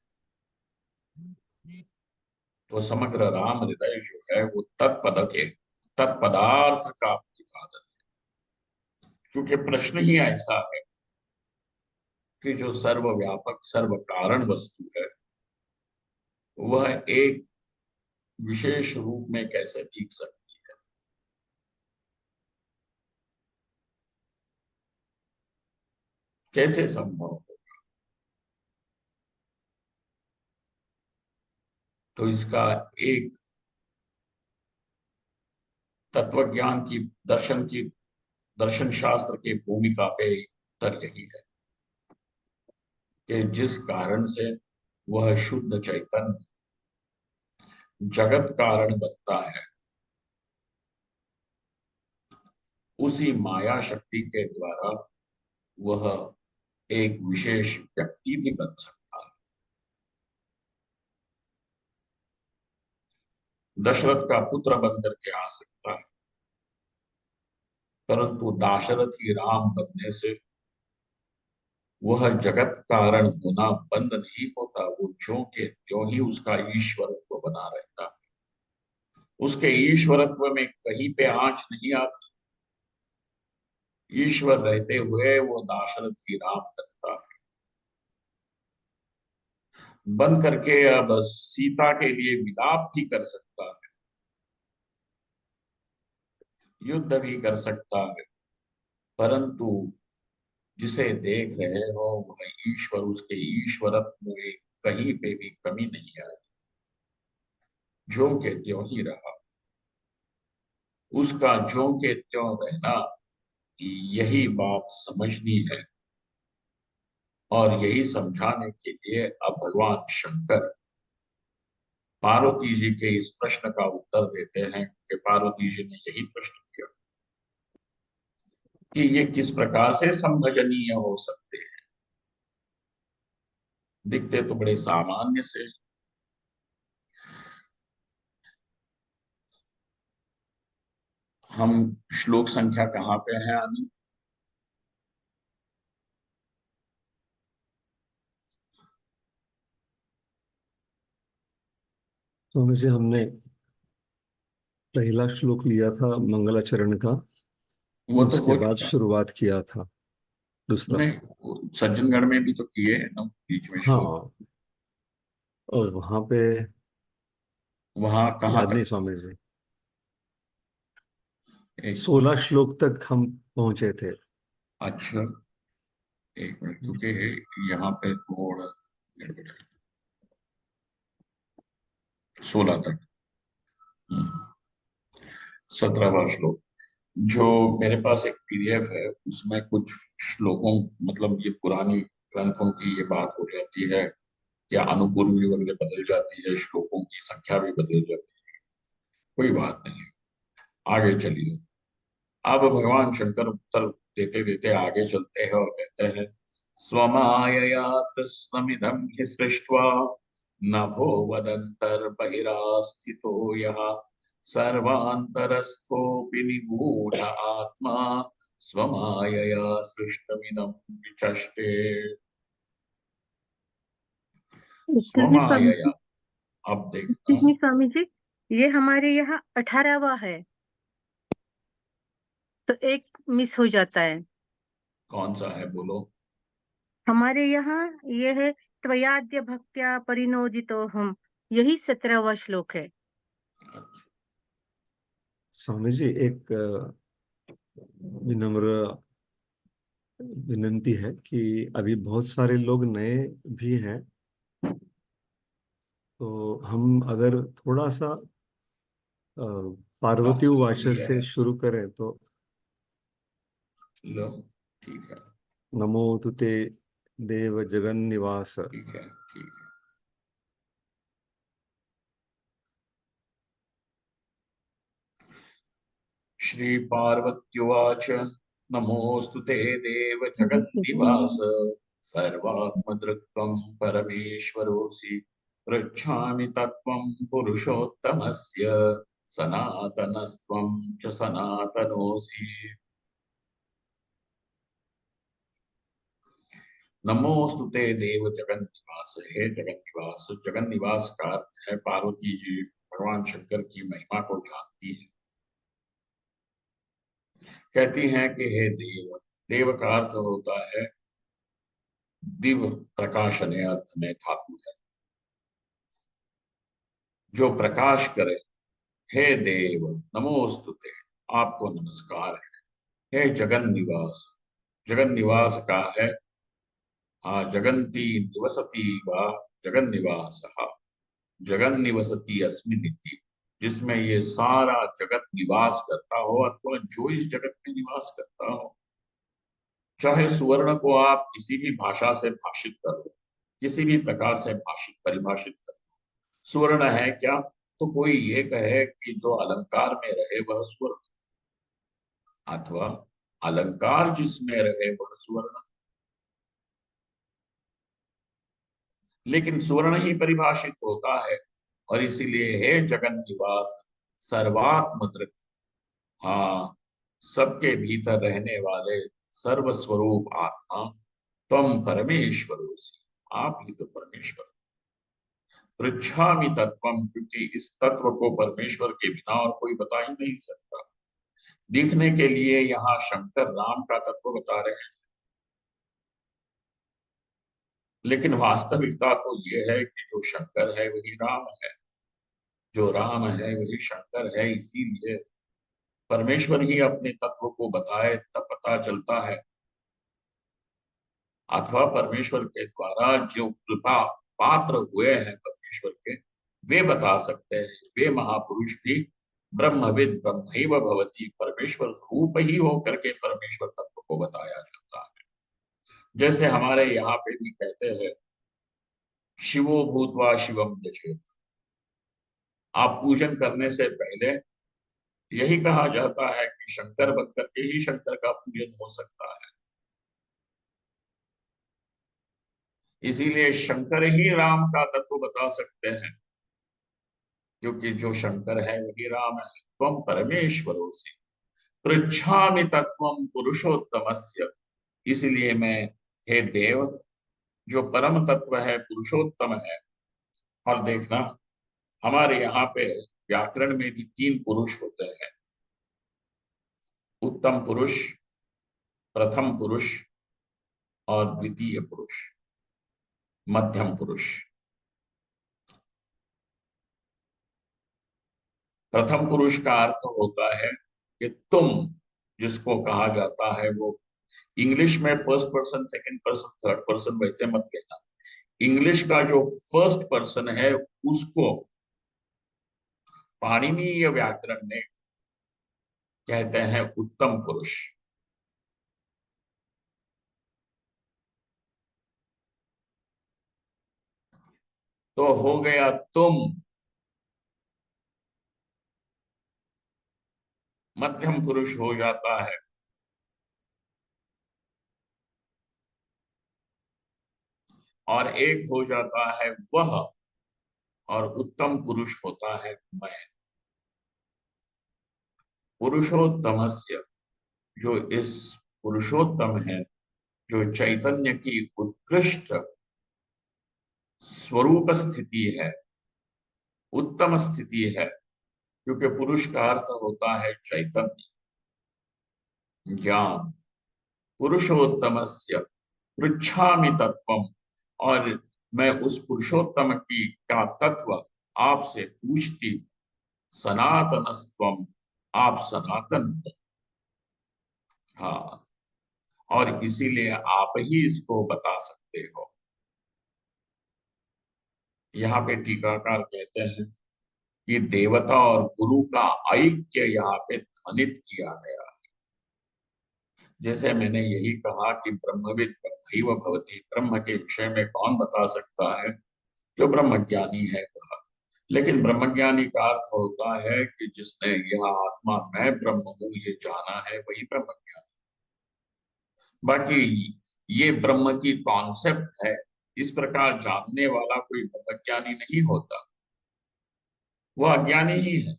तो समग्र राम हृदय जो है वो तत्पद के तत्पदार्थ का प्रतिपादन है। क्योंकि प्रश्न ही ऐसा है कि जो सर्वव्यापक सर्व कारण वस्तु है वह एक विशेष रूप में कैसे दिख सकती है, कैसे संभव हो। तो इसका एक तत्वज्ञान की दर्शन शास्त्र के भूमिका पे उत्तर यही है कि जिस कारण से वह शुद्ध चैतन्य जगत कारण बनता है उसी माया शक्ति के द्वारा वह एक विशेष व्यक्ति भी बन सकता है। दशरथ का पुत्र बन करके आ सकता है, परंतु दाशरथ ही राम बनने से वह जगत कारण होना बंद नहीं होता, वो ज्यों के त्यों ही उसका ईश्वरत्व बना रहता है। उसके ईश्वरत्व में कहीं पे आंच नहीं आती। ईश्वर रहते हुए वो दाशरथ ही राम बनता है, बन करके अब सीता के लिए विलाप भी कर सकता है, युद्ध भी कर सकता है। परंतु जिसे देख रहे हो वह ईश्वर, उसके ईश्वरत्व में कहीं पे भी कमी नहीं आई, ज्यों के त्यों ही रहा। उसका ज्यों के त्यों रहना, यही बात समझनी है। और यही समझाने के लिए अब भगवान शंकर पार्वती जी के इस प्रश्न का उत्तर देते हैं कि पार्वती जी ने यही प्रश्न किया कि ये किस प्रकार से समझनीय हो सकते हैं, दिखते तो बड़े सामान्य से। हम श्लोक संख्या कहाँ पे है आनी? स्वामी जी, हमने पहला श्लोक लिया था मंगलाचरण का, वो तो उसके हो बाद चुका। शुरुआत किया था दूसरा। नहीं, वो सज्जनगढ़ में भी तो किए हैं ना बीच में श्लोक। हाँ, और वहां पे वहां कहाँ याद नहीं तक? स्वामी जी, एक 16 श्लोक तक हम पहुंचे थे। अच्छा, एक मिनट, क्योंकि यहाँ पे थोड़ा गड़बड़ है। 16 तक। 17वां श्लोक। जो मेरे पास एक पीडीएफ है उसमें कुछ श्लोकों, मतलब ये पुरानी ग्रंथों की ये बात हो जाती है या अनुपूर्वी वगैरह बदल जाती है, श्लोकों की संख्या भी बदल जाती है। कोई बात नहीं, आगे चलिए। अब भगवान शंकर उत्तर देते देते आगे चलते हैं और कहते हैं, स्वमायया कृष्णमिदं हि सृष्ट्वा नभो वदंतर बहिरास्थितो यः सर्वान्तरस्थोऽपि निगूढ़ आत्मा स्वमायया सृष्टमिदं विचष्टे। उत्तर भी स्वामी स्वमायया, जी। अब देखना। नहीं स्वामी जी, ये हमारे यहाँ 18वां है, तो एक मिस हो जाता है। कौन सा है बोलो। हमारे यहाँ ये है, त्वयाद्य भक्त्या परिनोदितो हम, यही 17वां श्लोक है। अच्छा। स्वामी जी, एक विनम्र विनंती है कि अभी बहुत सारे लोग नए भी हैं, तो हम अगर थोड़ा सा अ, पार्वती प्रॉसेस तो वाचन लिया से है। शुरू करें तो। लो, ठीक है। नमो तुते देव जगन्निवास। ठीक है। ठीक है। श्री पार्वत्युवाच नमोऽस्तु ते देव जगन्निवास सर्वात्मदृक्त्वं परमेश्वरोऽसि पृच्छामि तत्त्वं पुरुषोत्तमस्य सनातनस्त्वं च सनातनोऽसि। नमोऽस्तु ते देव जगन्निवास। हे जगन्निवास। जगन्निवास का अर्थ है पार्वती जी भगवान शंकर की महिमा को जानती है। कहती हैं कि हे देव। देव का अर्थ होता है दिव्य प्रकाशने, अर्थ में धातु है जो प्रकाश करे। हे देव नमोस्तुते, आपको नमस्कार है। हे जगन निवास। जगन निवास का है जगन्ति निवसति वा जगन निवास। जगन निवसति अस्मिन् इति, जिसमें ये सारा जगत निवास करता हो अथवा जो इस जगत में निवास करता हो। चाहे सुवर्ण को आप किसी भी भाषा से भाषित कर लो, किसी भी प्रकार से भाषित परिभाषित कर लो, सुवर्ण है क्या? तो कोई ये कहे कि जो अलंकार में रहे वह स्वर्ण, अथवा अलंकार जिसमें रहे वह स्वर्ण। लेकिन स्वर्ण ही परिभाषित होता है, और इसीलिए हे जगन निवास सर्वात्म दृक्, हाँ, सबके भीतर रहने वाले सर्वस्वरूप आत्मा, त्वम परमेश्वरोसि, आप ही तो परमेश्वर। पृच्छामि तत्वम, क्योंकि इस तत्व को परमेश्वर के बिना और कोई बता ही नहीं सकता। दिखने के लिए यहाँ शंकर राम का तत्व बता रहे हैं, लेकिन वास्तविकता तो ये है कि जो शंकर है वही राम है, जो राम है वही शंकर है। इसीलिए परमेश्वर ही अपने तत्व को बताए तब पता चलता है, अथवा परमेश्वर के द्वारा जो कृपा पात्र हुए हैं परमेश्वर के, वे बता सकते हैं। वे महापुरुष भी ब्रह्मविद ब्रह्मैव भवति, परमेश्वर रूप ही होकर के परमेश्वर तत्व को बताया जाता है। जैसे हमारे यहाँ पे भी कहते हैं शिवो भूत्वा शिवम यजेत। आप पूजन करने से पहले यही कहा जाता है कि शंकर बन करके ही शंकर का पूजन हो सकता है। इसीलिए शंकर ही राम का तत्व बता सकते हैं, क्योंकि जो शंकर है वही राम है। त्वम परमेश्वरोसि पृच्छामि तत्वम पुरुषोत्तमस्य, इसलिए मैं, हे देव, जो परम तत्व है पुरुषोत्तम है। और देखना, हमारे यहाँ पे व्याकरण में भी तीन पुरुष होते हैं, उत्तम पुरुष, प्रथम पुरुष और द्वितीय पुरुष, मध्यम पुरुष। प्रथम पुरुष का अर्थ होता है कि तुम, जिसको कहा जाता है वो, इंग्लिश में first person, second person, third person वैसे मत लेना। इंग्लिश का जो फर्स्ट पर्सन है उसको पाणिनीय व्याकरण में कहते हैं उत्तम पुरुष। तो हो गया तुम। मध्यम पुरुष हो जाता है और एक हो जाता है वह, और उत्तम पुरुष होता है मैं। पुरुषोत्तमस्य, जो इस पुरुषोत्तम है, जो चैतन्य की उत्कृष्ट स्वरूप स्थिति है, उत्तम स्थिति है, क्योंकि पुरुष का अर्थ होता है चैतन्य, ज्ञान। पुरुषोत्तमस्य पृच्छामि तत्वम, और मैं उस पुरुषोत्तम की का तत्व आपसे पूछती हूँ। सनातनस्त्वम, आप सनातन हो। हाँ, और इसीलिए आप ही इसको बता सकते हो। यहाँ पे टीकाकार कहते हैं कि देवता और गुरु का ऐक्य यहाँ पे ध्वनित किया गया। जैसे मैंने यही कहा कि ब्रह्मविद ब्रह्मैव भवति, ब्रह्म के विषय में कौन बता सकता है? जो ब्रह्मज्ञानी है वह। लेकिन ब्रह्मज्ञानी का अर्थ होता है कि जिसने यह आत्मा मैं ब्रह्म हूं ये जाना है, वही ब्रह्मज्ञानी। बाकी ये ब्रह्म की कॉन्सेप्ट है, इस प्रकार जानने वाला कोई ब्रह्मज्ञानी नहीं होता, वो अज्ञानी ही है।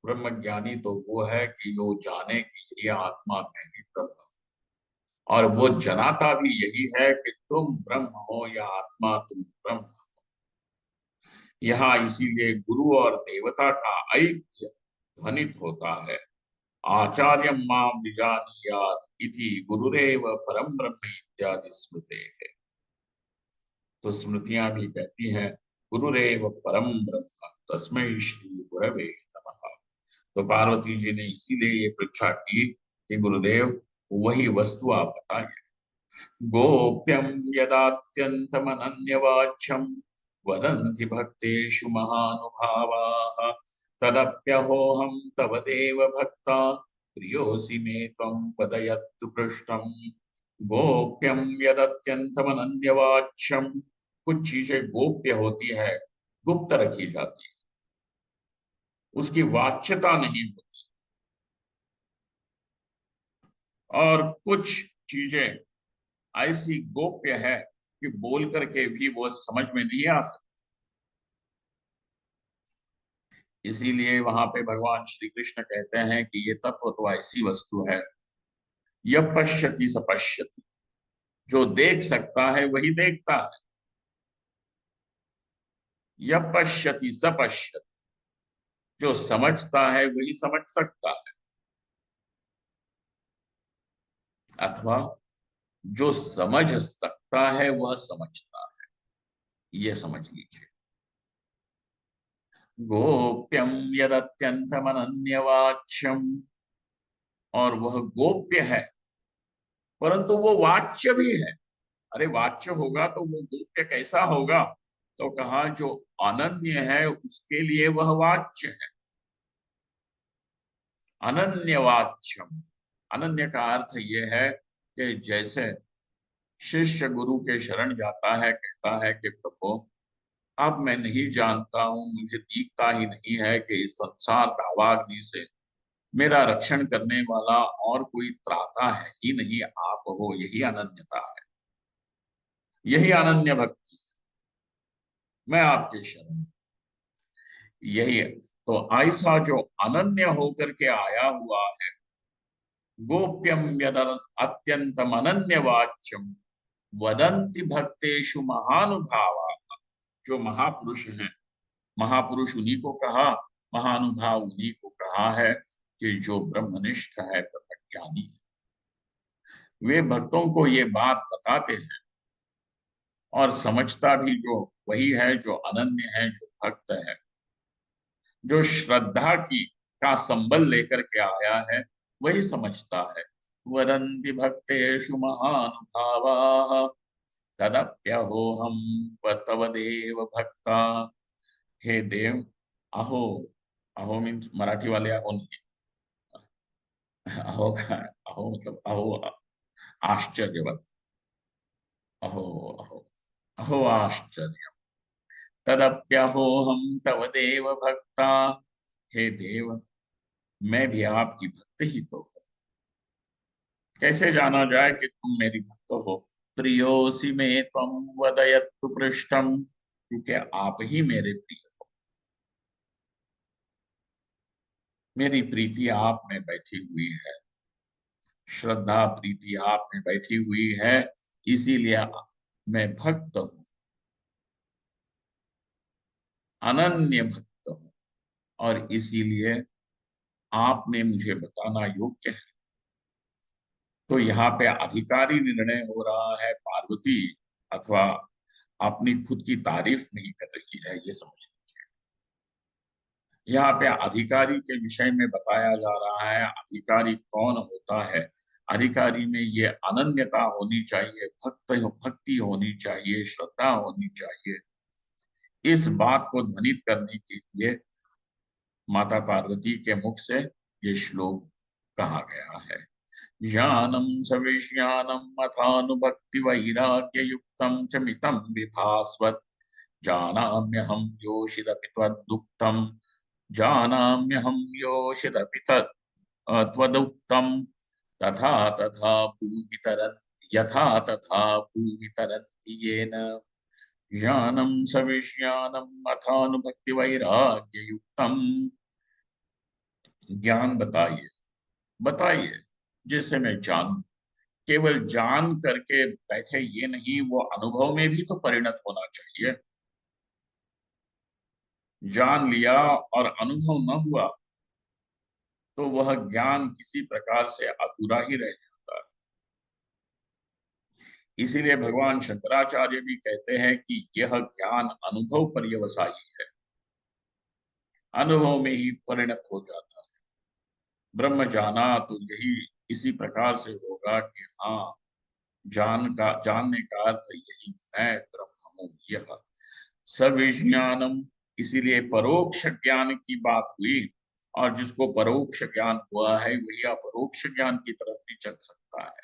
ब्रह्मज्ञानी तो वो है कि वो जाने कि ये आत्मा मैं ही ब्रह्म हूं। और वो जनाता भी यही है कि तुम ब्रह्म हो या आत्मा तुम ब्रह्म हो। यहाँ इसीलिए गुरु और देवता का ऐक्य ध्वनित होता है। आचार्य माम विजानीयात् इति गुरुरेव परम ब्रह्म इत्यादि स्मृते है। तो स्मृतियां भी कहती हैं गुरुरेव परम ब्रह्म तस्मै श्री गुरवे नमः। तो पार्वती जी ने इसीलिए ये परीक्षा की कि गुरुदेव वही वस्तु आप बताइए। गोप्यं यदात्यन्तमनन्यवाच्यं वदन्ति भक्तेषु महानुभावाः तदप्यहोऽहं तव देव भक्ता प्रियोऽसि मे त्वं वद यत्तु पृष्टम्। गोप्यं यदत्यन्तमनन्यवाच्यं, कुछ चीजें गोप्य होती है, गुप्त रखी जाती है, उसकी वाच्यता नहीं होती। और कुछ चीजें ऐसी गोप्य है कि बोल करके भी वो समझ में नहीं आ सकती। इसीलिए वहां पे भगवान श्री कृष्ण कहते हैं कि ये तत्व तो ऐसी वस्तु है, यह पश्यति स पश्यति, जो देख सकता है वही देखता है। यह पश्यति स पश्यति, जो समझता है वही समझ सकता है। अथवा जो समझ सकता है वह समझता है, ये समझ लीजिए। गोप्यम यदत्यंतमनन्यवाच्यम, और वह गोप्य है परंतु वो वाच्य भी है। अरे वाच्य होगा तो वो गोप्य कैसा होगा? तो कहा जो अनन्य है उसके लिए वह वाच्य है। अनन्य वाच्यम, अनन्य का अर्थ ये है कि जैसे शिष्य गुरु के शरण जाता है, कहता है कि प्रभु अब मैं नहीं जानता हूं, मुझे दिखता ही नहीं है कि इस संसार दावाग्नि से मेरा रक्षण करने वाला और कोई त्राता है ही नहीं, आप हो, यही अनन्यता है, यही अनन्य भक्ति है। मैं आपके शरण, यही है। तो ऐसा जो अनन्य होकर के आया हुआ है, गोप्यम यद अत्यंतम अनन्य वाच्यम वदंति भक्तेषु महानुभावा, जो महापुरुष हैं, महापुरुष उन्हीं को कहा, महानुभाव उन्हीं को कहा है कि जो ब्रह्मनिष्ठ है, ब्रह्मज्ञानी है। वे भक्तों को ये बात बताते हैं, और समझता भी जो वही है, जो अनन्य है, जो भक्त है, जो श्रद्धा की का संबल लेकर के आया है, वही समझता है। वदन्ति भक्तेषु महानुभावाः तदप्यहोहम तव देव भक्ता। हे देव, अहो, अहो मीन्स मराठी वाले अहो नहीं, अहो का अहो मतलब अहो आश्चर्यवत, अहो अहो अहो आश्चर्य। तदप्यहोहम तव देव भक्ता, हे देव मैं भी आपकी भक्त ही तो हूँ। कैसे जाना जाए कि तुम मेरी भक्त हो? प्रियोसी में त्वं वदयत्तु पृष्ठम, क्योंकि आप ही मेरे प्रिय हो। मेरी प्रीति आप में बैठी हुई है, श्रद्धा प्रीति आप में बैठी हुई है, इसीलिए मैं भक्त हूं। अनन्य भक्त हूं और इसीलिए आपने मुझे बताना योग्य है। तो यहाँ पे अधिकारी निर्णय हो रहा है, पार्वती अथवा अपनी खुद की तारीफ नहीं कर रही है, ये समझ लीजिए। यहाँ पे अधिकारी के विषय में बताया जा रहा है, अधिकारी कौन होता है। अधिकारी में ये अनन्यता होनी चाहिए, भक्ति होनी चाहिए, श्रद्धा होनी चाहिए। इस बात को ध्वनित करने के लिए माता पार्वती के मुख से ये श्लोक कहा गया है। ज्ञानं सविज्ञानं मथानुभक्ति वैराग्य युक्तं च मितं विभास्वत् जानाम्यहं योषिदपि त्वदुक्तं जानाम्यहं योषिदपि त्वदुक्तं तथा तथा भूमि तरन् यथा तथा भूमि तरन्ति येन ज्ञानं सविज्ञानं मथानुभक्ति वैराग्य युक्तं। ज्ञान बताइए, बताइए जिसे मैं जानूं। केवल जान करके बैठे ये नहीं, वो अनुभव में भी तो परिणत होना चाहिए। जान लिया और अनुभव न हुआ तो वह ज्ञान किसी प्रकार से अधूरा ही रह जाता है। इसीलिए भगवान शंकराचार्य भी कहते हैं कि यह ज्ञान अनुभव पर्यवसायी है, अनुभव में ही परिणत हो जाता है। ब्रह्म जाना तो यही इसी प्रकार से होगा कि हाँ, जानने का अर्थ यही, मैं ब्रह्म हूं, यह सविज्ञानम। इसीलिए परोक्ष ज्ञान की बात हुई, और जिसको परोक्ष ज्ञान हुआ है वही अपरोक्ष ज्ञान की तरफ भी चल सकता है।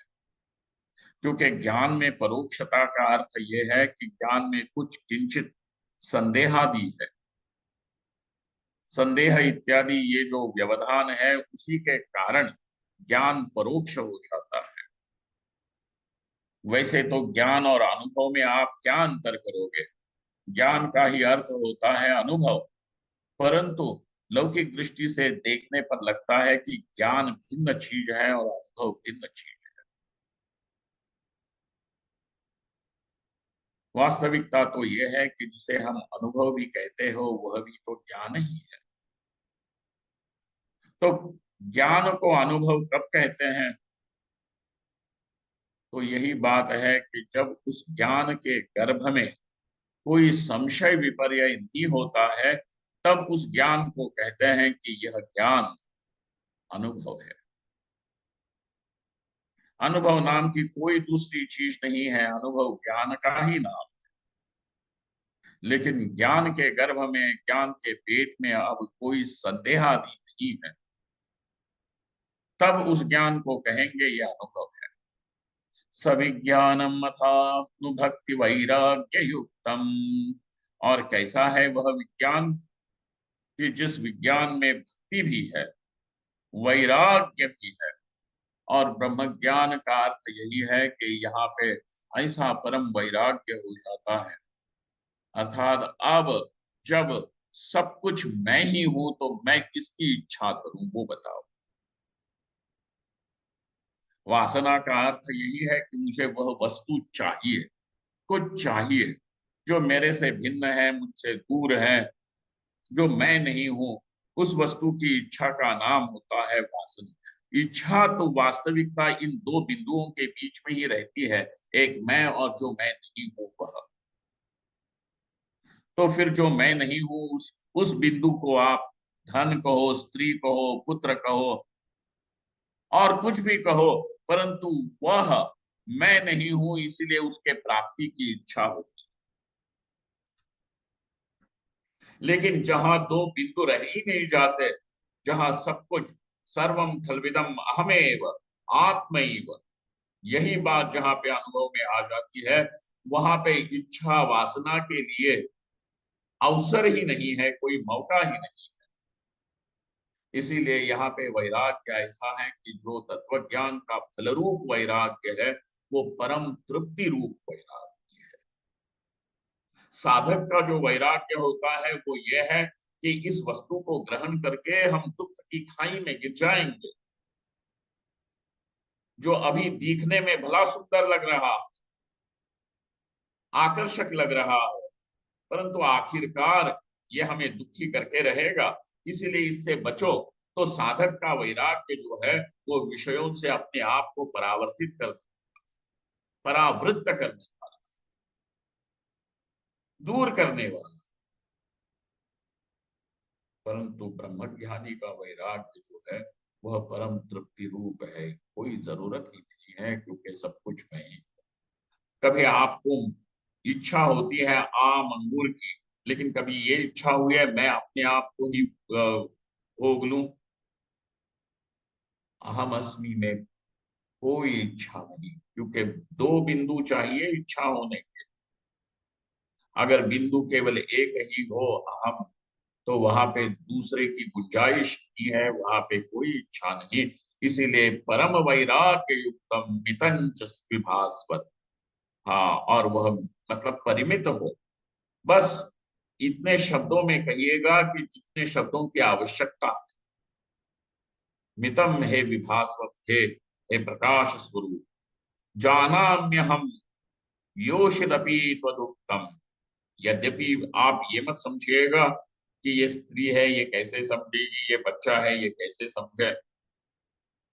क्योंकि ज्ञान में परोक्षता का अर्थ यह है कि ज्ञान में कुछ किंचित संदेहादि है, संदेह इत्यादि ये जो व्यवधान है उसी के कारण ज्ञान परोक्ष हो जाता है। वैसे तो ज्ञान और अनुभव में आप क्या अंतर करोगे? ज्ञान का ही अर्थ होता है अनुभव, परंतु लौकिक दृष्टि से देखने पर लगता है कि ज्ञान भिन्न चीज है और अनुभव भिन्न चीज है। वास्तविकता तो यह है कि जिसे हम अनुभव भी कहते हो वह भी तो ज्ञान ही है। तो ज्ञान को अनुभव कब कहते हैं? तो यही बात है कि जब उस ज्ञान के गर्भ में कोई संशय विपर्य नहीं होता है, तब उस ज्ञान को कहते हैं कि यह ज्ञान अनुभव है। अनुभव नाम की कोई दूसरी चीज नहीं है, अनुभव ज्ञान का ही नाम है। लेकिन ज्ञान के गर्भ में, ज्ञान के पेट में अब कोई संदेह आदि नहीं है, तब उस ज्ञान को कहेंगे यह अनुभव है। सविज्ञानम अथानुभक्ति वैराग्य युक्तम। और कैसा है वह विज्ञान कि जिस विज्ञान में भक्ति भी है, वैराग्य भी है। और ब्रह्म ज्ञान का अर्थ यही है कि यहाँ पे ऐसा परम वैराग्य हो जाता है, अर्थात अब जब सब कुछ मैं ही हूं तो मैं किसकी इच्छा करूं, वो बताओ। वासना का अर्थ यही है कि मुझे वह वस्तु चाहिए, कुछ चाहिए जो मेरे से भिन्न है, मुझसे दूर है, जो मैं नहीं हूं। उस वस्तु की इच्छा का नाम होता है वासना। इच्छा तो वास्तविकता इन दो बिंदुओं के बीच में ही रहती है, एक मैं और जो मैं नहीं हूं वह। तो फिर जो मैं नहीं हूं उस बिंदु को आप धन कहो, स्त्री कहो, पुत्र कहो और कुछ भी कहो, परंतु वह मैं नहीं हूं, इसलिए उसके प्राप्ति की इच्छा होती। लेकिन जहां दो बिंदु रह ही नहीं जाते, जहां सब कुछ सर्वम खलविदम अहमेव आत्मैव, यही बात जहां पे अनुभव में आ जाती है, वहां पे इच्छा वासना के लिए अवसर ही नहीं है, कोई मौका ही नहीं है। इसीलिए यहाँ पे वैराग्य ऐसा है कि जो तत्वज्ञान का फलरूप वैराग्य है वो परम तृप्ति रूप वैराग्य है। साधक का जो वैराग्य होता है वो ये है कि इस वस्तु को ग्रहण करके हम दुख की खाई में गिर जाएंगे। जो अभी दिखने में भला सुंदर लग रहा, आकर्षक लग रहा है, परंतु आखिरकार ये हमें दुखी करके रहेगा, इसीलिए इससे बचो। तो साधक का वैराग्य जो है वो विषयों से अपने आप को परावर्तित कर, परावृत्त करने वाला, दूर करने वाला। परंतु ब्रह्मज्ञानी का वैराग्य जो है वह परम तृप्ति रूप है। कोई जरूरत ही नहीं है, क्योंकि सब कुछ मैं ही। कभी आपको इच्छा होती है आम अंगूर की, लेकिन कभी ये इच्छा हुई है मैं अपने आप को ही भोग लूं। अहम अस्मि में कोई इच्छा नहीं, क्योंकि दो बिंदु चाहिए इच्छा होने के। अगर बिंदु केवल एक ही हो अहम, तो वहां पे दूसरे की गुंजाइश नहीं है, वहां पे कोई इच्छा नहीं। इसीलिए परम वैराग्य युक्तम मितंच विभास्वत। हाँ, और वह मतलब परिमित हो। बस इतने शब्दों में कहिएगा कि जितने शब्दों की आवश्यकता है। मितम है विभास्वत, हे प्रकाश स्वरूप। जानाम्य हम योषिदपि त्वदुक्तम। यद्यपि आप ये मत समझिएगा कि ये स्त्री है ये कैसे समझेगी, ये बच्चा है ये कैसे समझे।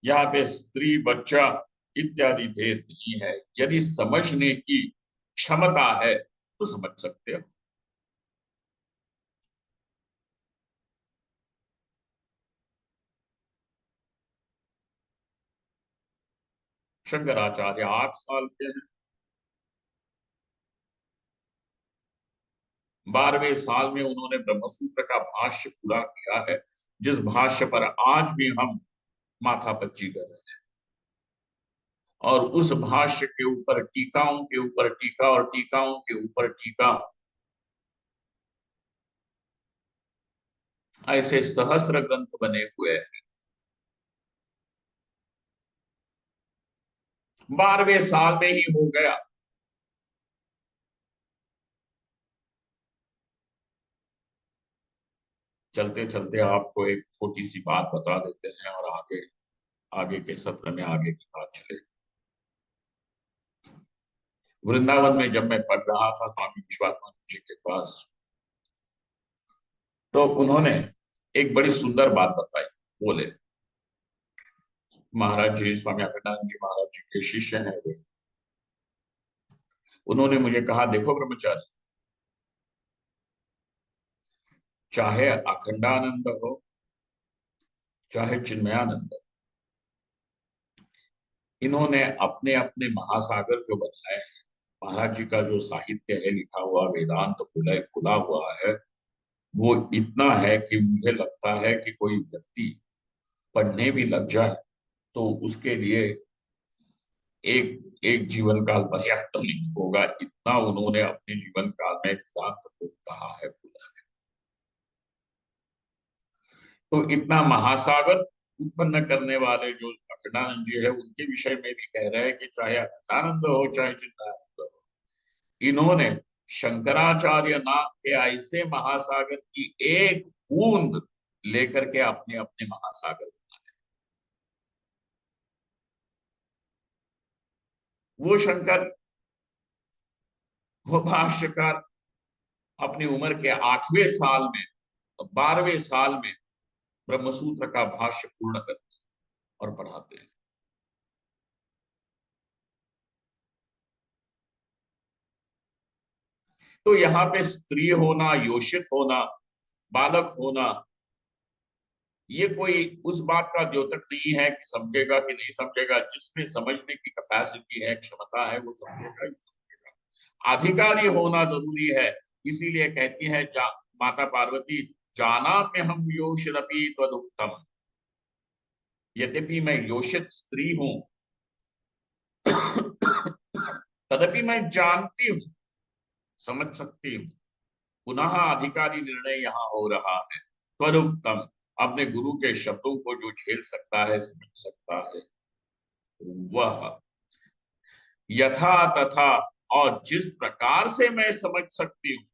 यहाँ पे स्त्री बच्चा इत्यादि भेद नहीं है। यदि समझने की क्षमता है तो समझ सकते हो। शंकराचार्य 8 साल के हैं। 12वें साल में उन्होंने ब्रह्मसूत्र का भाष्य पूरा किया है, जिस भाष्य पर आज भी हम माथापच्ची कर रहे हैं। और उस भाष्य के ऊपर टीकाओं के ऊपर टीका और टीकाओं के ऊपर टीका, ऐसे सहस्र ग्रंथ बने हुए हैं। 12वें साल में ही हो गया। चलते चलते आपको एक छोटी सी बात बता देते हैं, और आगे आगे के सत्र में आगे की बात चलेगी। वृंदावन में जब मैं पढ़ रहा था स्वामी विश्वात्मा जी के पास, तो उन्होंने एक बड़ी सुंदर बात बताई। बोले, महाराज जी स्वामी अखंडानंद जी महाराज जी के शिष्य हैं वे। उन्होंने मुझे कहा, देखो ब्रह्मचारी, चाहे अखंडानंद हो चाहे चिन्मयानंद, इन्होंने अपने अपने महासागर जो बनाए हैं, महाराज जी का जो साहित्य है लिखा हुआ, वेदांत खुला हुआ है, वो इतना है कि मुझे लगता है कि कोई व्यक्ति पढ़ने भी लग जाए तो उसके लिए एक एक जीवन काल पर्याप्त नहीं होगा। इतना उन्होंने अपने जीवन काल में वेदांत को कहा है, पूरा है। तो इतना महासागर उत्पन्न करने वाले जो अखंडानंद जी है, उनके विषय में भी कह रहे हैं कि चाहे अखंडानंद हो चाहे चिन्मयानंद हो, इन्होंने शंकराचार्य नाम के ऐसे महासागर की एक बूंद लेकर के अपने अपने महासागर बनाए। वो शंकर, वो भाष्यकार अपनी उम्र के 8वें साल में, 12वें साल में ब्रह्मसूत्र का भाष्य पूर्ण करते हैं और पढ़ाते हैं। तो यहाँ पे स्त्री होना, योषित होना, बालक होना, ये कोई उस बात का द्योतक नहीं है कि समझेगा कि नहीं समझेगा। जिसमें समझने की कैपेसिटी है, क्षमता है, वो समझेगा ही समझेगा। अधिकारी होना जरूरी है। इसीलिए कहती है माता पार्वती, जाना में हम योषिदपि त्वदुक्तम। यद्यपि मैं योषित स्त्री हूं, तदपि मैं जानती हूं, समझ सकती हूं। पुनः अधिकारी निर्णय यहाँ हो रहा है। त्वदुक्तम, अपने गुरु के शब्दों को जो झेल सकता है, समझ सकता है, वह यथा तथा, और जिस प्रकार से मैं समझ सकती हूँ।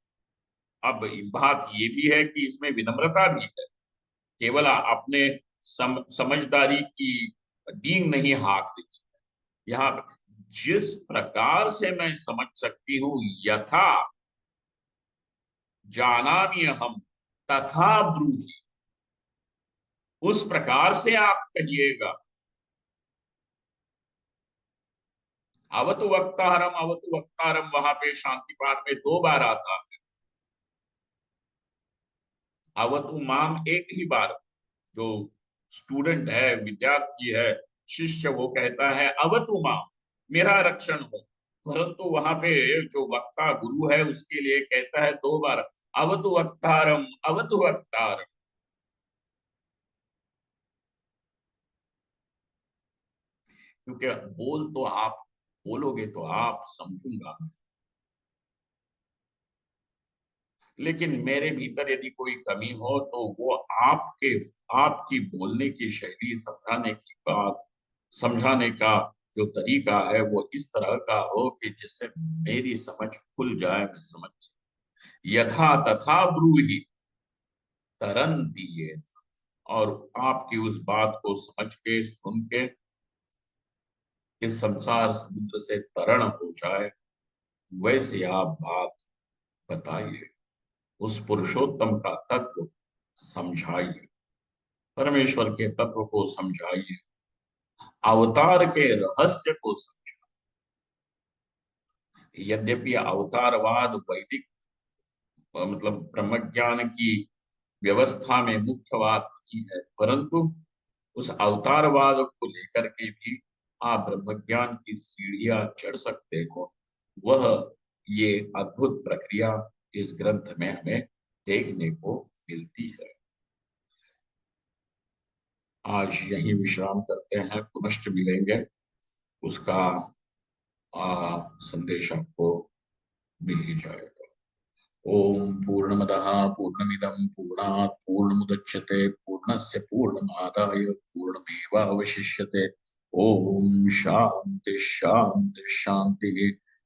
अब बात ये भी है कि इसमें विनम्रता भी है। केवल अपने समझदारी की डींग नहीं हाँक रही है यहाँ पे। जिस प्रकार से मैं समझ सकती हूँ, यथा जानामि हम तथा ब्रूहि, उस प्रकार से आप कहिएगा। अवतु वक्तारम वहां पे शांति पाठ में 2 बार आता है। अवतु माम एक ही बार, जो स्टूडेंट है, विद्यार्थी है, शिष्य, वो कहता है अवतु माम, मेरा रक्षण हो। परंतु वहां पे जो वक्ता गुरु है उसके लिए कहता है 2 बार, अवतु वक्तारम, अवतु वक्तारम। क्योंकि बोल तो आप बोलोगे तो आप समझूंगा, लेकिन मेरे भीतर यदि कोई कमी हो तो वो आपके आपकी बोलने की शैली, समझाने की बात, समझाने का जो तरीका है वो इस तरह का हो कि जिससे मेरी समझ खुल जाए, मैं समझ सकूं। यथा तथा ब्रूहि तरंती ये, और आपकी उस बात को समझ के, सुन के इस संसार समुद्र से तरण हो जाए, वैसे आप बात बताइए, उस पुरुषोत्तम का तत्व समझाइए, परमेश्वर के तत्व को समझाइए, अवतार के रहस्य को समझाइए। यद्यपि अवतारवाद वैदिक मतलब ब्रह्म ज्ञान की व्यवस्था में मुख्य बात नहीं है, परंतु उस अवतारवाद को लेकर के भी आप ब्रह्म ज्ञान की सीढ़ियां चढ़ सकते हो। वह ये अद्भुत प्रक्रिया इस ग्रंथ में हमें देखने को मिलती है। आज यहीं विश्राम करते हैं, पुनश्च मिलेंगे। उसका संदेश आपको मिल ही जाएगा। ओम पूर्णमदः पूर्णमिदं पूर्णात् पूर्णमुदच्यते पूर्णस्य पूर्णमादाय पूर्णमेवावशिष्यते। ओम शांति शांति शांति।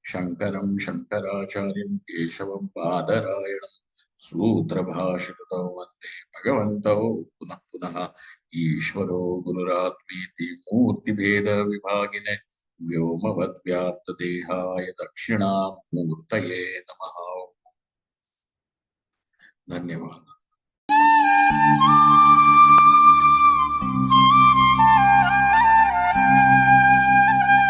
शंकरं शंकराचार्यं केशवं बादरायणं सूत्रभाष्यकृतौ वन्दे भगवन्तौ पुनः पुनः। ईश्वरो गुरुरात्मेति मूर्तिभेद विभागिने व्योमवद्व्याप्तदेहाय दक्षिणामूर्तये नमः। धन्यवाद।